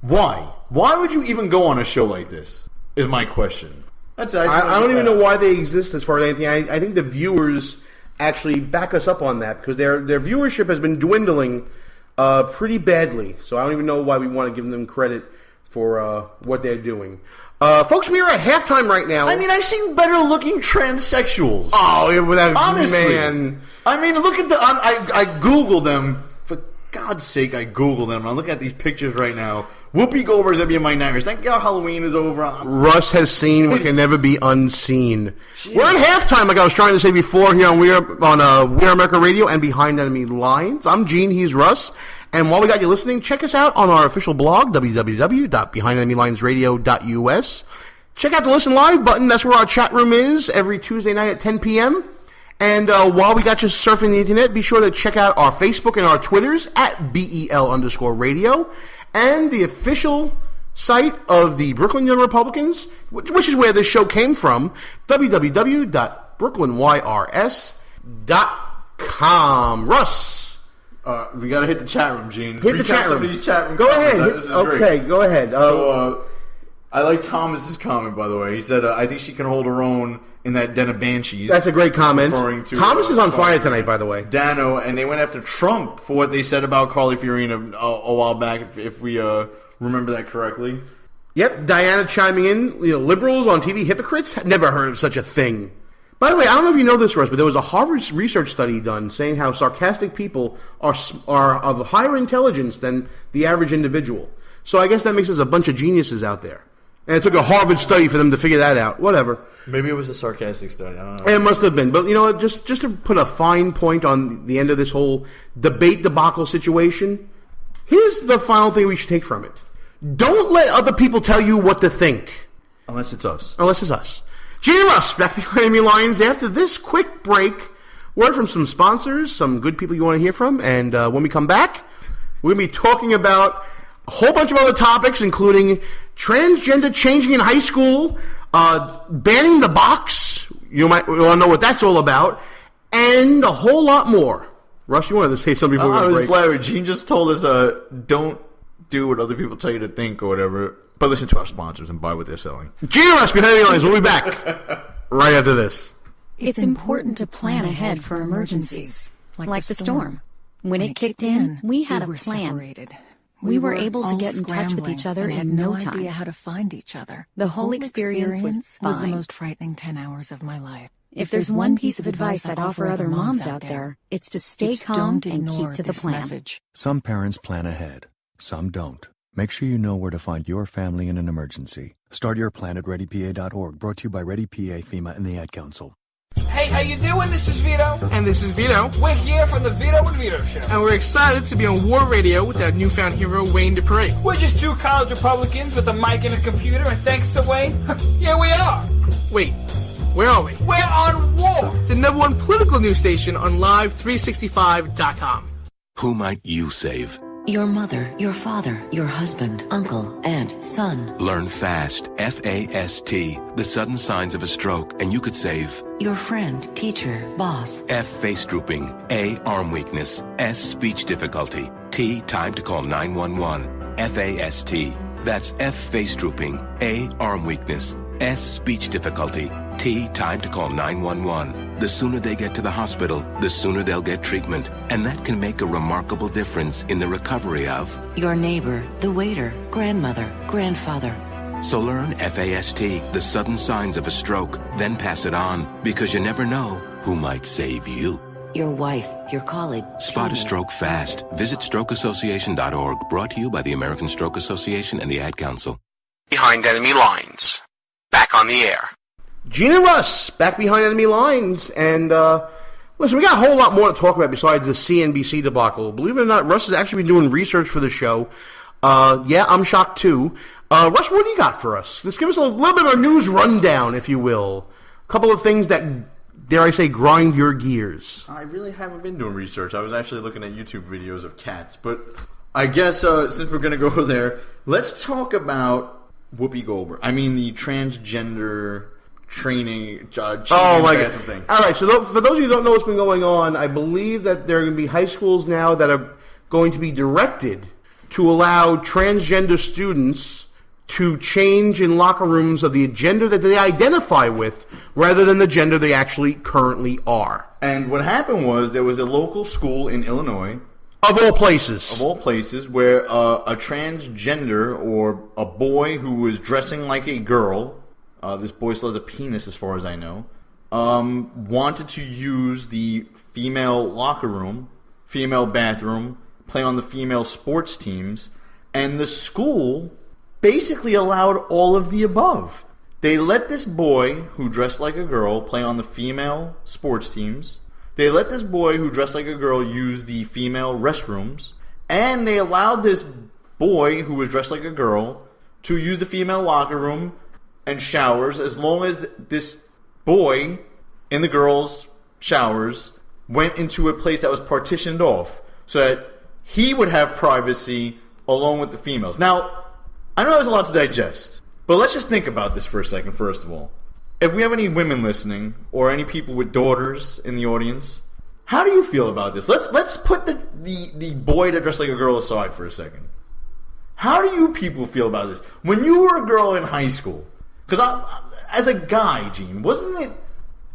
Speaker 6: Why? Why would you even go on a show like this, is my question. I
Speaker 3: don't even know why they exist as far as anything. I think the viewers actually back us up on that because their viewership has been dwindling pretty badly. So I don't even know why we want to give them credit for what they're doing. Folks, we are at halftime right now.
Speaker 6: I mean, I've seen better-looking transsexuals.
Speaker 3: Oh,
Speaker 6: honestly,
Speaker 3: man.
Speaker 6: I mean, look at I Googled them. For God's sake, I Googled them. I'm looking at these pictures right now. Whoopi Goldberg's going to be in my nightmares. Thank God Halloween is over.
Speaker 3: Russ has seen what can never be unseen. Jeez. We're at halftime, like I was trying to say before, here on We Are America Radio and Behind Enemy Lines. I'm Gene, he's Russ. And while we got you listening, check us out on our official blog, www.behindenemylines.radio.us. Check out the Listen Live button. That's where our chat room is every Tuesday night at 10 p.m. And while we got you surfing the internet, be sure to check out our Facebook and our Twitters at BEL_radio and the official site of the Brooklyn Young Republicans, which is where this show came from, www.brooklynYRS.com. Russ.
Speaker 6: We got to hit the chat room, Gene.
Speaker 3: Hit the chat room.
Speaker 6: Go
Speaker 3: ahead. Okay, go ahead.
Speaker 6: I like Thomas's comment, by the way. He said, I think she can hold her own in that den of banshees.
Speaker 3: That's a great comment.
Speaker 6: To,
Speaker 3: Thomas is on fire tonight, by the way.
Speaker 6: Dano, and they went after Trump for what they said about Carly Fiorina a while back, if we remember that correctly.
Speaker 3: Yep, Diana chiming in. Liberals on TV, hypocrites? Never heard of such a thing. By the way, I don't know if you know this, Russ, but there was a Harvard research study done saying how sarcastic people are of higher intelligence than the average individual. So I guess that makes us a bunch of geniuses out there. And it took a Harvard study for them to figure that out. Whatever.
Speaker 6: Maybe it was a sarcastic study. I don't know.
Speaker 3: It must have been. But, just to put a fine point on the end of this whole debate debacle situation, here's the final thing we should take from it. Don't let other people tell you what to think.
Speaker 6: Unless it's us.
Speaker 3: Gene and Russ, back behind enemy lines after this quick break. Word from some sponsors, some good people you want to hear from. And when we come back, we're going to be talking about a whole bunch of other topics, including transgender changing in high school, banning the box. You might want to know what that's all about. And a whole lot more. Russ, you wanted to say something before we break?
Speaker 6: Larry. Gene just told us don't do what other people tell you to think or whatever. But listen to our sponsors and buy what they're selling.
Speaker 3: Gene and Russ, behind the lines. We'll be back right after this.
Speaker 15: It's important to plan ahead for emergencies, like the storm. When it kicked in, we had a plan. Separated. We were able to get in touch with each other in no time.
Speaker 16: Idea how to find each other.
Speaker 15: The whole experience was fine.
Speaker 16: Was the most frightening 10 hours of my life.
Speaker 15: If there's one piece of advice I'd offer other moms out there, it's to stay calm and keep to the plan.
Speaker 16: Message.
Speaker 17: Some parents plan ahead, some don't. Make sure you know where to find your family in an emergency. Start your plan at ReadyPA.org, brought to you by ReadyPA, FEMA, and the Ad Council.
Speaker 18: Hey, how you doing? This is Vito. And this is Vito. We're here from the Vito and Vito Show. And we're excited to be on War Radio with our newfound hero, Wayne Dupree. We're just two college Republicans with a mic and a computer, and thanks to Wayne, here we are. Wait, Where are we? We're on War, the #1 political news station on Live365.com.
Speaker 1: Who might you save?
Speaker 16: Your mother, your father, your husband, uncle, aunt, son.
Speaker 1: Learn FAST, F-A-S-T, the sudden signs of a stroke, and you could save.
Speaker 16: Your friend, teacher, boss.
Speaker 1: F, face drooping. A, arm weakness. S, speech difficulty. T, time to call 911. F-A-S-T. That's F, face drooping. A, arm weakness. S, speech difficulty. T, time to call 911. The sooner they get to the hospital, the sooner they'll get treatment. And that can make a remarkable difference in the recovery of
Speaker 16: Your neighbor, the waiter, grandmother, grandfather.
Speaker 1: So learn FAST, the sudden signs of a stroke, then pass it on, because you never know who might save you.
Speaker 16: Your wife, your colleague.
Speaker 1: Spot a stroke fast. Visit strokeassociation.org, brought to you by the American Stroke Association and the Ad Council.
Speaker 4: Behind enemy lines. Back on the air.
Speaker 3: Gene and Russ, back behind enemy lines, and listen, we got a whole lot more to talk about besides the CNBC debacle. Believe it or not, Russ has actually been doing research for the show. Yeah, I'm shocked too. Russ, what do you got for us? Just give us a little bit of a news rundown, if you will. A couple of things that, dare I say, grind your gears.
Speaker 6: I really haven't been doing research. I was actually looking at YouTube videos of cats, but I guess since we're going to go there, let's talk about Whoopi Goldberg. I mean, the transgender training
Speaker 3: oh my God.
Speaker 6: thing.
Speaker 3: All right, so for those of you who don't know what's been going on, I believe that there are going to be high schools now that are going to be directed to allow transgender students to change in locker rooms of the gender that they identify with rather than the gender they actually currently are.
Speaker 6: And what happened was there was a local school in Illinois,
Speaker 3: of all places,
Speaker 6: where a transgender or a boy who was dressing like a girl, this boy still has a penis as far as I know, wanted to use the female locker room, female bathroom, play on the female sports teams, and the school basically allowed all of the above. They let this boy who dressed like a girl play on the female sports teams. They let this boy who dressed like a girl use the female restrooms. And they allowed this boy who was dressed like a girl to use the female locker room and showers as long as this boy in the girls' showers went into a place that was partitioned off so that he would have privacy along with the females. Now, I know there's a lot to digest, but let's just think about this for a second, first of all. If we have any women listening, or any people with daughters in the audience, how do you feel about this? Let's put the boy that dressed like a girl aside for a second. How do you people feel about this? When you were a girl in high school, because as a guy, Gene, wasn't it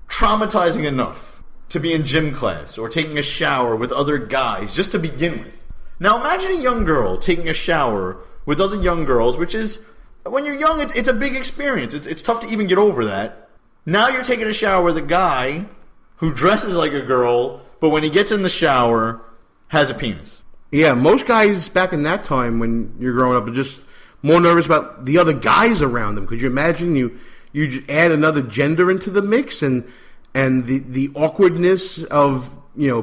Speaker 6: traumatizing enough to be in gym class or taking a shower with other guys just to begin with? Now imagine a young girl taking a shower with other young girls, which is, when you're young, it's a big experience. It's tough to even get over that. Now you're taking a shower with a guy who dresses like a girl, but when he gets in the shower, has a penis.
Speaker 3: Yeah, most guys back in that time when you're growing up are just more nervous about the other guys around them. Could you imagine you add another gender into the mix and the awkwardness of,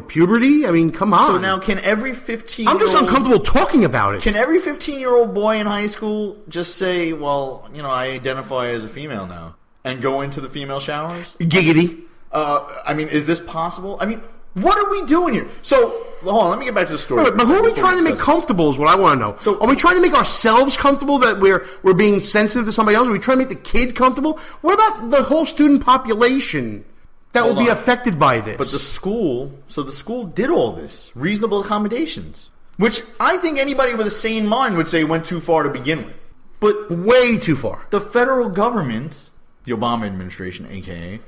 Speaker 3: puberty? I mean, come on.
Speaker 6: So now can every 15-year-old...
Speaker 3: I'm just uncomfortable talking about it.
Speaker 6: Can every 15-year-old boy in high school just say, well, I identify as a female now, and go into the female showers?
Speaker 3: Giggity.
Speaker 6: I mean, is this possible? I mean, what are we doing here? So, hold on, let me get back to the story.
Speaker 3: But who are we trying to make comfortable is what I want to know. So, are we trying to make ourselves comfortable that we're being sensitive to somebody else? Are we trying to make the kid comfortable? What about the whole student population that will be affected by this?
Speaker 6: But the school did all this. Reasonable accommodations. Which I think anybody with a sane mind would say went too far to begin with. But
Speaker 3: way too far.
Speaker 6: The federal government, the Obama administration, a.k.a.,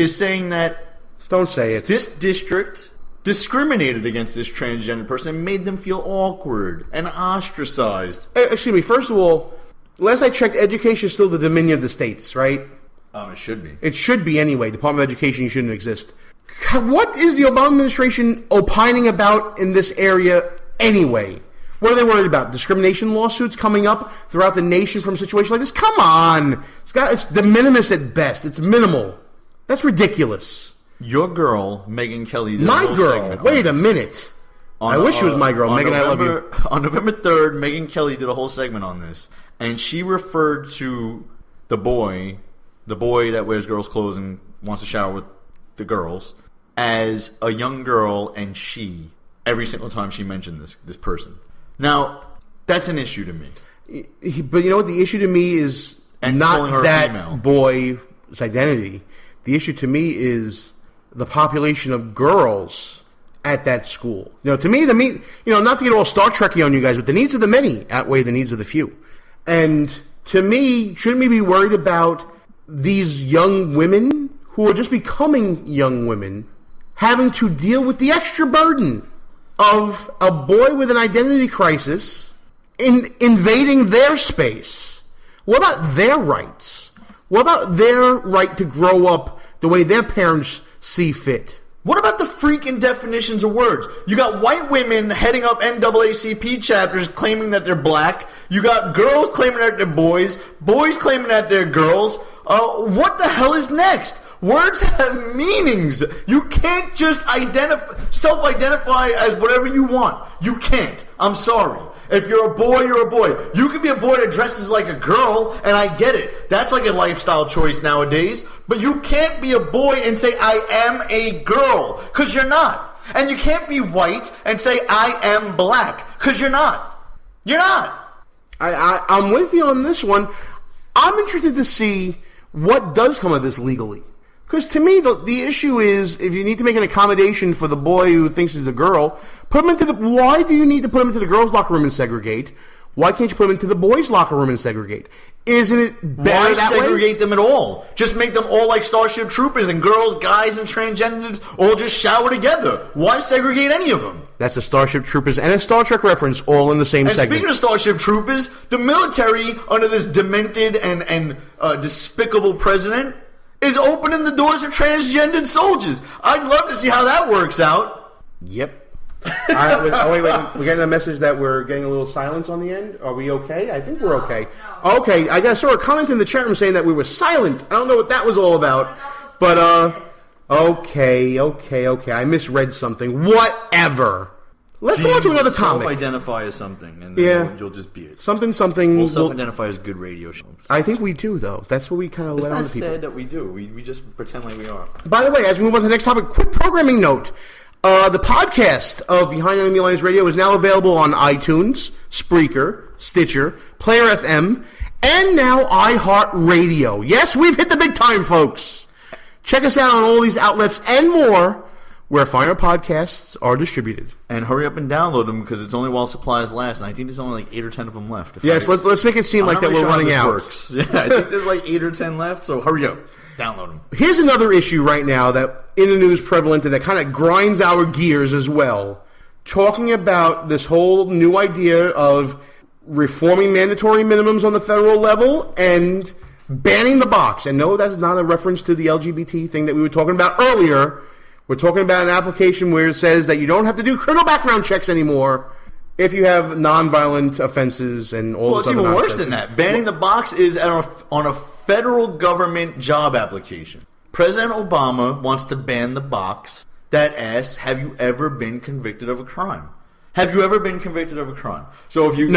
Speaker 6: is saying that...
Speaker 3: Don't say it.
Speaker 6: This district discriminated against this transgender person and made them feel awkward and ostracized.
Speaker 3: Excuse me, first of all, last I checked, education is still the dominion of the states, right?
Speaker 6: It should be.
Speaker 3: It should be anyway. Department of Education shouldn't exist. What is the Obama administration opining about in this area anyway? What are they worried about? Discrimination lawsuits coming up throughout the nation from a situation like this? Come on. It's de minimis at best. It's minimal. That's ridiculous.
Speaker 6: Your girl, Megyn Kelly, did
Speaker 3: my
Speaker 6: a whole
Speaker 3: girl.
Speaker 6: segment
Speaker 3: Wait a minute. I wish she was my girl. Megyn, I love you.
Speaker 6: On November 3rd, Megyn Kelly did a whole segment on this, and she referred to the boy that wears girls' clothes and wants to shower with the girls as a young girl and she every single time she mentioned this person. Now, that's an issue to me.
Speaker 3: But you know what? The issue to me is not that boy's identity. The issue to me is the population of girls at that school. You know, to me, not to get all Star Trekky on you guys, but the needs of the many outweigh the needs of the few. And to me, shouldn't we be worried about these young women who are just becoming young women having to deal with the extra burden of a boy with an identity crisis in invading their space? What about their rights? What about their right to grow up the way their parents see fit?
Speaker 6: What about the freaking definitions of words? You got white women heading up NAACP chapters claiming that they're black. You got girls claiming that they're boys. Boys claiming that they're girls. What the hell is next? Words have meanings. You can't just self-identify as whatever you want. You can't. I'm sorry. If you're a boy, you're a boy. You could be a boy that dresses like a girl, and I get it. That's like a lifestyle choice nowadays. But you can't be a boy and say, I am a girl, because you're not. And you can't be white and say, I am black, because you're not. You're not.
Speaker 3: I'm with you on this one. I'm interested to see what does come of this legally. Because to me, the issue is, if you need to make an accommodation for the boy who thinks he's a girl, put him into why do you need to put him into the girls' locker room and segregate? Why can't you put him into the boys' locker room and segregate? Isn't it better that way?
Speaker 6: Why segregate them at all? Just make them all like Starship Troopers and girls, guys, and transgenders all just shower together. Why segregate any of them?
Speaker 3: That's a Starship Troopers and a Star Trek reference all in the same segment.
Speaker 6: Speaking of Starship Troopers, the military, under this demented and despicable president, is opening the doors to transgendered soldiers. I'd love to see how that works out.
Speaker 3: Yep. Wait. We're getting a message that we're getting a little silence on the end. Are we okay? I think we're okay. Okay, I saw a comment in the chat room saying that we were silent. I don't know what that was all about. But, okay. I misread something. Whatever. Let's go on to another topic.
Speaker 6: Self-identify as something, and then you'll just be it.
Speaker 3: Something.
Speaker 6: We'll self-identify as good radio shows.
Speaker 3: I think we do, though. That's what we kind of let on to people.
Speaker 6: It's not said that we do. We just pretend like we are.
Speaker 3: By the way, as we move on to the next topic, quick programming note. The podcast of Behind Enemy Lines Radio is now available on iTunes, Spreaker, Stitcher, Player FM, and now iHeartRadio. Yes, we've hit the big time, folks. Check us out on all these outlets and more, where finer podcasts are distributed.
Speaker 6: And hurry up and download them, because it's only while supplies last, and I think there's only like 8 or 10 of them left.
Speaker 3: Yes, let's make it seem like that we're running out.
Speaker 6: Works. Yeah, I think there's like 8 or 10 left, so hurry up. Download them.
Speaker 3: Here's another issue right now that in the news prevalent and that kind of grinds our gears as well. Talking about this whole new idea of reforming mandatory minimums on the federal level and banning the box. And no, that's not a reference to the LGBT thing that we were talking about earlier. We're talking about an application where it says that you don't have to do criminal background checks anymore if you have nonviolent offenses and all this other nonsense.
Speaker 6: Well, it's even worse than that. Banning the box is on a federal government job application. President Obama wants to ban the box that asks, have you ever been convicted of a crime? Have you ever been convicted of a crime? So if you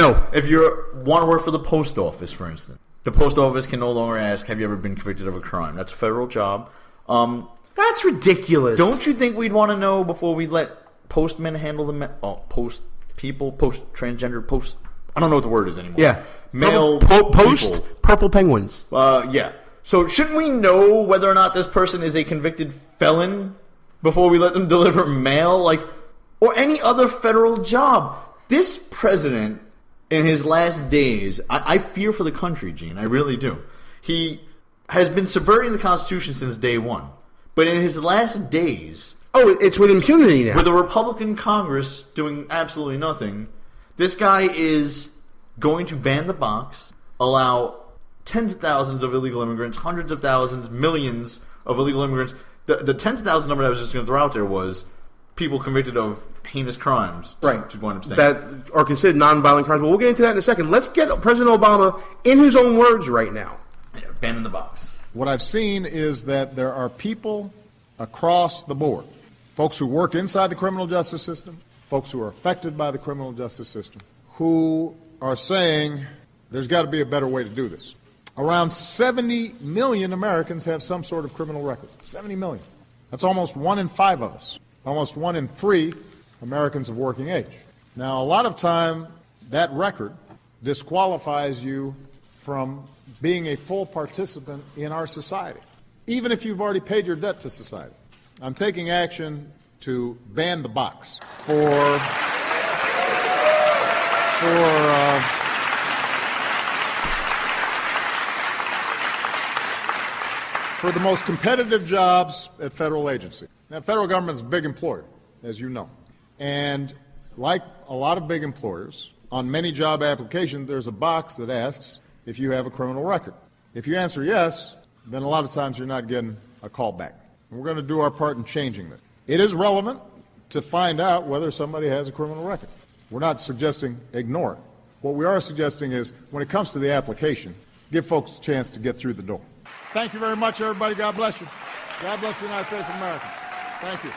Speaker 6: want to work for the post office, for instance, the post office can no longer ask, have you ever been convicted of a crime? That's a federal job.
Speaker 3: That's ridiculous.
Speaker 6: Don't you think we'd want to know before we let postmen handle the transgender post? I don't know what the word is anymore.
Speaker 3: Yeah,
Speaker 6: male
Speaker 3: post people. Purple penguins.
Speaker 6: Yeah. So shouldn't we know whether or not this person is a convicted felon before we let them deliver mail, or any other federal job? This president, in his last days, I fear for the country, Gene. I really do. He has been subverting the Constitution since day one. But in his last days...
Speaker 3: Oh, it's with impunity now.
Speaker 6: With a Republican Congress doing absolutely nothing, this guy is going to ban the box, allow tens of thousands of illegal immigrants, hundreds of thousands, millions of illegal immigrants. The tens of thousands number I was just going to throw out there was people convicted of heinous crimes.
Speaker 3: Right.
Speaker 6: To wind up staying.
Speaker 3: That are considered nonviolent crimes. But we'll get into that in a second. Let's get President Obama in his own words right now.
Speaker 6: Yeah, banning the box.
Speaker 19: What I've seen is that there are people across the board, folks who work inside the criminal justice system, folks who are affected by the criminal justice system, who are saying there's got to be a better way to do this. Around 70 million Americans have some sort of criminal record. 70 million. That's almost 1 in 5 of us. Almost 1 in 3 Americans of working age. Now, a lot of time, that record disqualifies you from being a full participant in our society, even if you've already paid your debt to society. I'm taking action to ban the box for the most competitive jobs at federal agencies. Now, federal government is a big employer, as you know. And like a lot of big employers, on many job applications, there's a box that asks if you have a criminal record. If you answer yes, then a lot of times you're not getting a call back. And we're going to do our part in changing that. It is relevant to find out whether somebody has a criminal record. We're not suggesting ignore it. What we are suggesting is, when it comes to the application, give folks a chance to get through the door. Thank you very much, everybody. God bless you. God bless the United States of America. Thank you.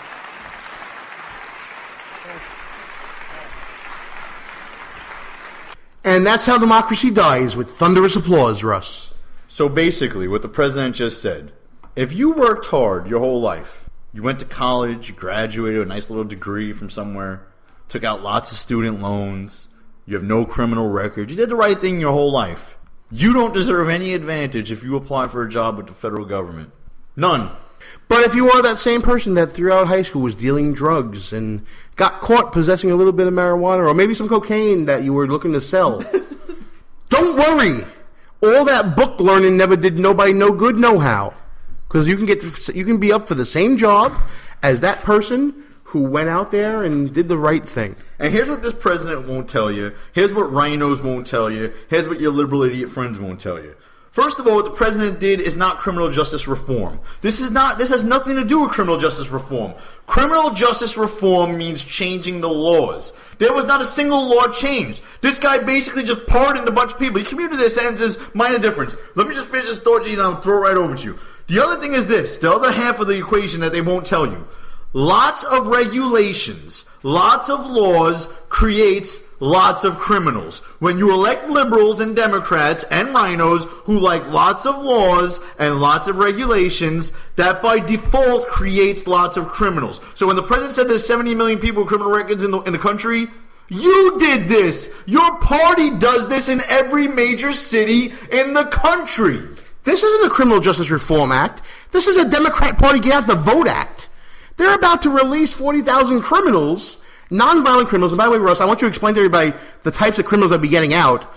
Speaker 3: And that's how democracy dies, with thunderous applause, Russ.
Speaker 6: So basically, what the president just said, if you worked hard your whole life, you went to college, you graduated with a nice little degree from somewhere, took out lots of student loans, you have no criminal record, you did the right thing your whole life, you don't deserve any advantage if you apply for a job with the federal government. None.
Speaker 3: But if you are that same person that throughout high school was dealing drugs and got caught possessing a little bit of marijuana or maybe some cocaine that you were looking to sell, don't worry. All that book learning never did nobody no good, no how. Because you can be up for the same job as that person who went out there and did the right thing.
Speaker 6: And here's what this president won't tell you. Here's what rhinos won't tell you. Here's what your liberal idiot friends won't tell you. First of all, what the president did is not criminal justice reform. This has nothing to do with criminal justice reform. Criminal justice reform means changing the laws. There was not a single law changed. This guy basically just pardoned a bunch of people. He commuted their sentences, minor difference. Let me just finish this thought, and I'll throw it right over to you. The other thing is this, the other half of the equation that they won't tell you. Lots of regulations, lots of laws creates lots of criminals. When you elect liberals and Democrats and rhinos who like lots of laws and lots of regulations, that by default creates lots of criminals. So when the president said there's 70 million people with criminal records in the country, you did this. Your party does this in every major city in the country.
Speaker 3: This isn't a Criminal Justice Reform Act. This is a Democrat Party Get Out the Vote Act. They're about to release 40,000 criminals, nonviolent criminals. And by the way, Russ, I want you to explain to everybody the types of criminals they'll be getting out.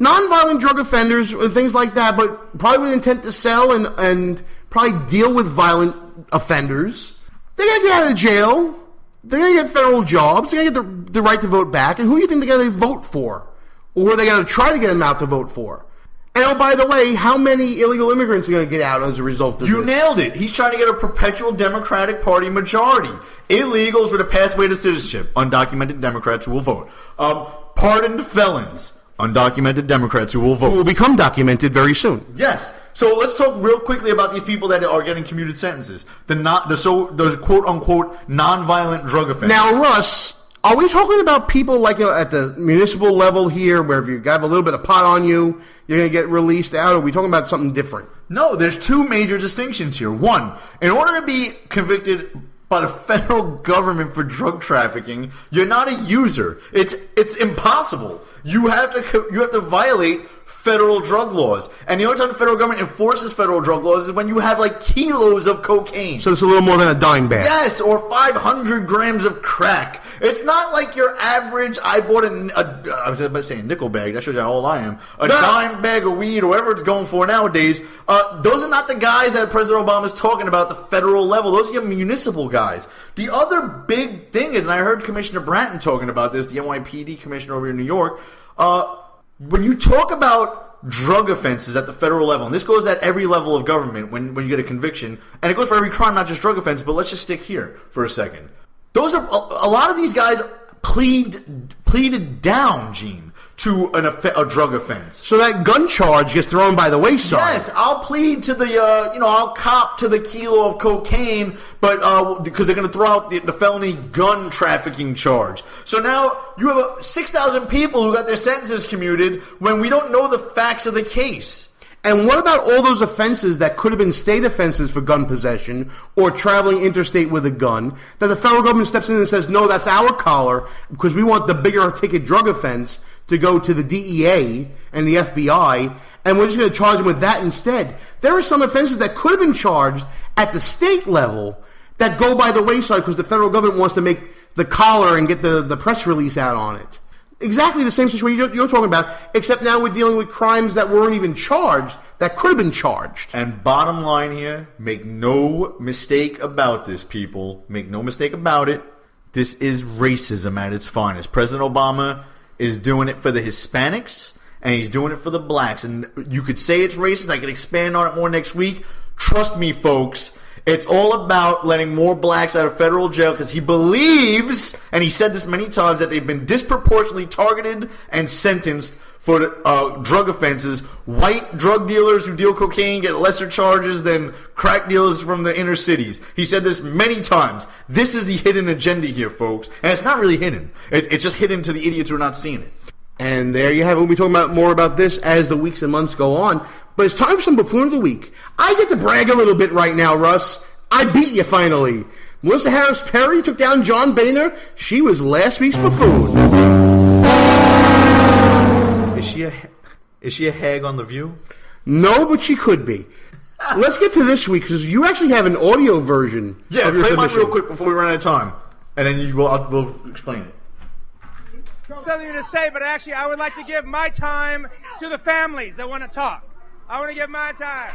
Speaker 3: Nonviolent drug offenders and things like that, but probably with intent to sell and probably deal with violent offenders. They're going to get out of jail. They're going to get federal jobs. They're going to get the right to vote back. And who do you think they're going to vote for? Or are they going to try to get them out to vote for? And oh, by the way, how many illegal immigrants are going to get out as a result of this?
Speaker 6: You nailed it. He's trying to get a perpetual Democratic Party majority. Illegals with a pathway to citizenship. Undocumented Democrats who will vote. Pardoned felons. Undocumented Democrats who will vote.
Speaker 3: Who will become documented very soon.
Speaker 6: Yes. So let's talk real quickly about these people that are getting commuted sentences. The quote-unquote nonviolent drug offenders.
Speaker 3: Now, Russ, are we talking about people like at the municipal level here where if you have a little bit of pot on you, you're going to get released out? Or are we talking about something different?
Speaker 6: No, there's two major distinctions here. One, in order to be convicted by the federal government for drug trafficking, you're not a user. It's impossible. You have to violate federal drug laws. And the only time the federal government enforces federal drug laws is when you have like kilos of cocaine.
Speaker 3: So it's a little more than a dime bag.
Speaker 6: Yes, or 500 grams of crack. It's not like your average, I bought I was about to say a nickel bag, that shows you how old I am. Dime bag of weed or whatever it's going for nowadays. Those are not the guys that President Obama is talking about at the federal level. Those are your municipal guys. The other big thing is, and I heard Commissioner Bratton talking about this, the NYPD commissioner over in New York, when you talk about drug offenses at the federal level, and this goes at every level of government when you get a conviction, and it goes for every crime, not just drug offense, but let's just stick here for a second. Those are a lot of these guys pleaded down, Gene, to a drug offense.
Speaker 3: So that gun charge gets thrown by the wayside.
Speaker 6: Yes, I'll plead to the, I'll cop to the kilo of cocaine, but because they're going to throw out the felony gun trafficking charge. So now you have 6,000 people who got their sentences commuted when we don't know the facts of the case.
Speaker 3: And what about all those offenses that could have been state offenses for gun possession or traveling interstate with a gun that the federal government steps in and says, no, that's our collar because we want the bigger ticket drug offense to go to the DEA and the FBI, and we're just going to charge them with that instead. There are some offenses that could have been charged at the state level that go by the wayside because the federal government wants to make the collar and get the press release out on it. Exactly the same situation you're talking about, except now we're dealing with crimes that weren't even charged, that could have been charged.
Speaker 6: And bottom line here, make no mistake about this, people. Make no mistake about it. This is racism at its finest. President Obama is doing it for the Hispanics, and he's doing it for the blacks. And you could say it's racist. I could expand on it more next week. Trust me, folks. It's all about letting more blacks out of federal jail because he believes, and he said this many times, that they've been disproportionately targeted and sentenced for drug offenses. White drug dealers who deal cocaine get lesser charges than crack dealers from the inner cities. He said this many times. This is the hidden agenda here, folks. And it's not really hidden. It's just hidden to the idiots who are not seeing it.
Speaker 3: And there you have it. We'll be talking about more about this as the weeks and months go on. But it's time for some Buffoon of the Week. I get to brag a little bit right now, Russ. I beat you finally. Melissa Harris Perry took down John Boehner. She was last week's Buffoon.
Speaker 6: Is she a hag on The View?
Speaker 3: No, but she could be. Let's get to this week because you actually have an audio version.
Speaker 6: Yeah,
Speaker 3: of your
Speaker 6: play mine
Speaker 3: submission.
Speaker 6: real quick before we run out of time, and then we'll explain it.
Speaker 20: Something to say, but actually I would like to give my time to the families that want to talk. I want to give my time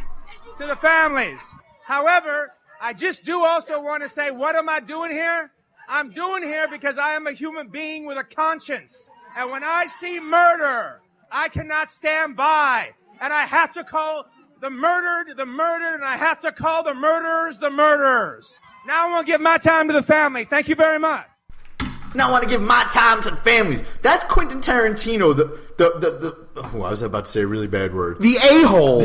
Speaker 20: to the families. However, I just do also want to say, what am I doing here? I'm doing here because I am a human being with a conscience. And when I see murder, I cannot stand by. And I have to call the murdered, and I have to call the murderers, the murderers. Now I want to give my time to the family. Thank you very much.
Speaker 6: Now I want to give my time to the families. That's Quentin Tarantino, I was about to say a really bad word.
Speaker 3: The a-hole.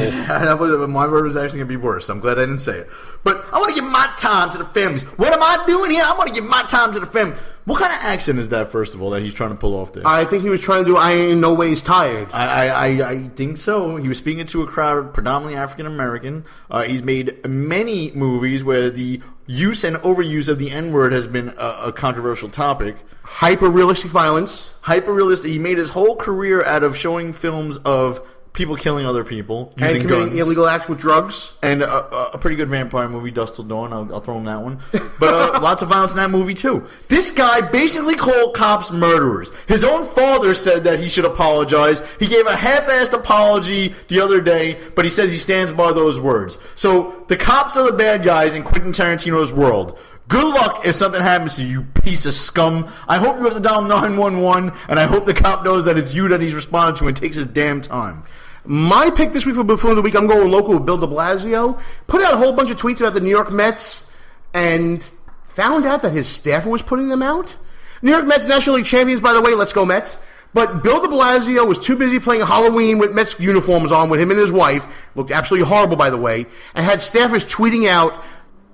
Speaker 6: My word was actually going to be worse. I'm glad I didn't say it. But I want to give my time to the families. What am I doing here? I want to give my time to the family. What kind of accent is that, first of all, that he's trying to pull off there?
Speaker 3: I think he was trying to do I ain't no ways tired.
Speaker 6: I think so. He was speaking to a crowd predominantly African-American. He's made many movies where the use and overuse of the N-word has been a controversial topic.
Speaker 3: Hyper-realistic violence.
Speaker 6: Hyper-realistic. He made his whole career out of showing films of people killing other people using
Speaker 3: and committing
Speaker 6: guns.
Speaker 3: Illegal acts with drugs.
Speaker 6: And a pretty good vampire movie, Dusk Till Dawn. I'll throw him that one. But lots of violence in that movie, too. This guy basically called cops murderers. His own father said that he should apologize. He gave a half-assed apology the other day, but he says he stands by those words. So the cops are the bad guys in Quentin Tarantino's world. Good luck if something happens to you, piece of scum. I hope you have to dial 911, and I hope the cop knows that it's you that he's responding to and takes his damn time.
Speaker 3: My pick this week for Buffoon of the Week, I'm going local with Bill de Blasio. Put out a whole bunch of tweets about the New York Mets and found out that his staffer was putting them out. New York Mets National League champions, by the way. Let's go Mets. But Bill de Blasio was too busy playing Halloween with Mets uniforms on with him and his wife. Looked absolutely horrible, by the way. And had staffers tweeting out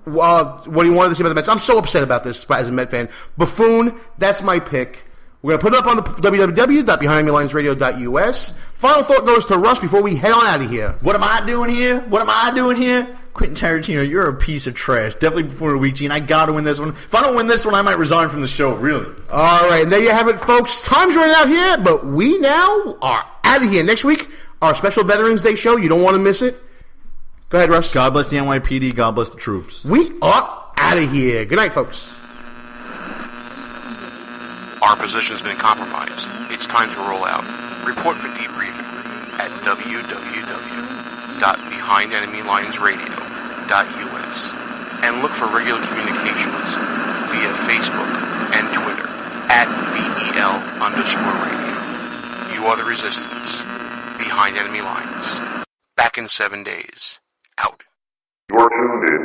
Speaker 3: what he wanted to see about the Mets. I'm so upset about this as a Met fan. Buffoon, that's my pick. We're going to put it up on the www.behindthemilionsradio.us. Final thought goes to Russ before we head on out of here.
Speaker 6: What am I doing here? Quentin Tarantino, you're a piece of trash. Definitely Buffoon of the Week, Gene. I got to win this one. If I don't win this one, I might resign from the show, really.
Speaker 3: All right, and there you have it, folks. Time's running out here, but we now are out of here. Next week, our special Veterans Day show. You don't want to miss it. Go ahead, Russ.
Speaker 6: God bless the NYPD. God bless the troops.
Speaker 3: We are out of here. Good night, folks.
Speaker 4: Our position's been compromised. It's time to roll out. Report for debriefing at www.behindenemylinesradio.us and look for regular communications via Facebook and Twitter at BEL_radio. You are the resistance. Behind Enemy Lines. Back in 7 days. Out.
Speaker 2: You're tuned in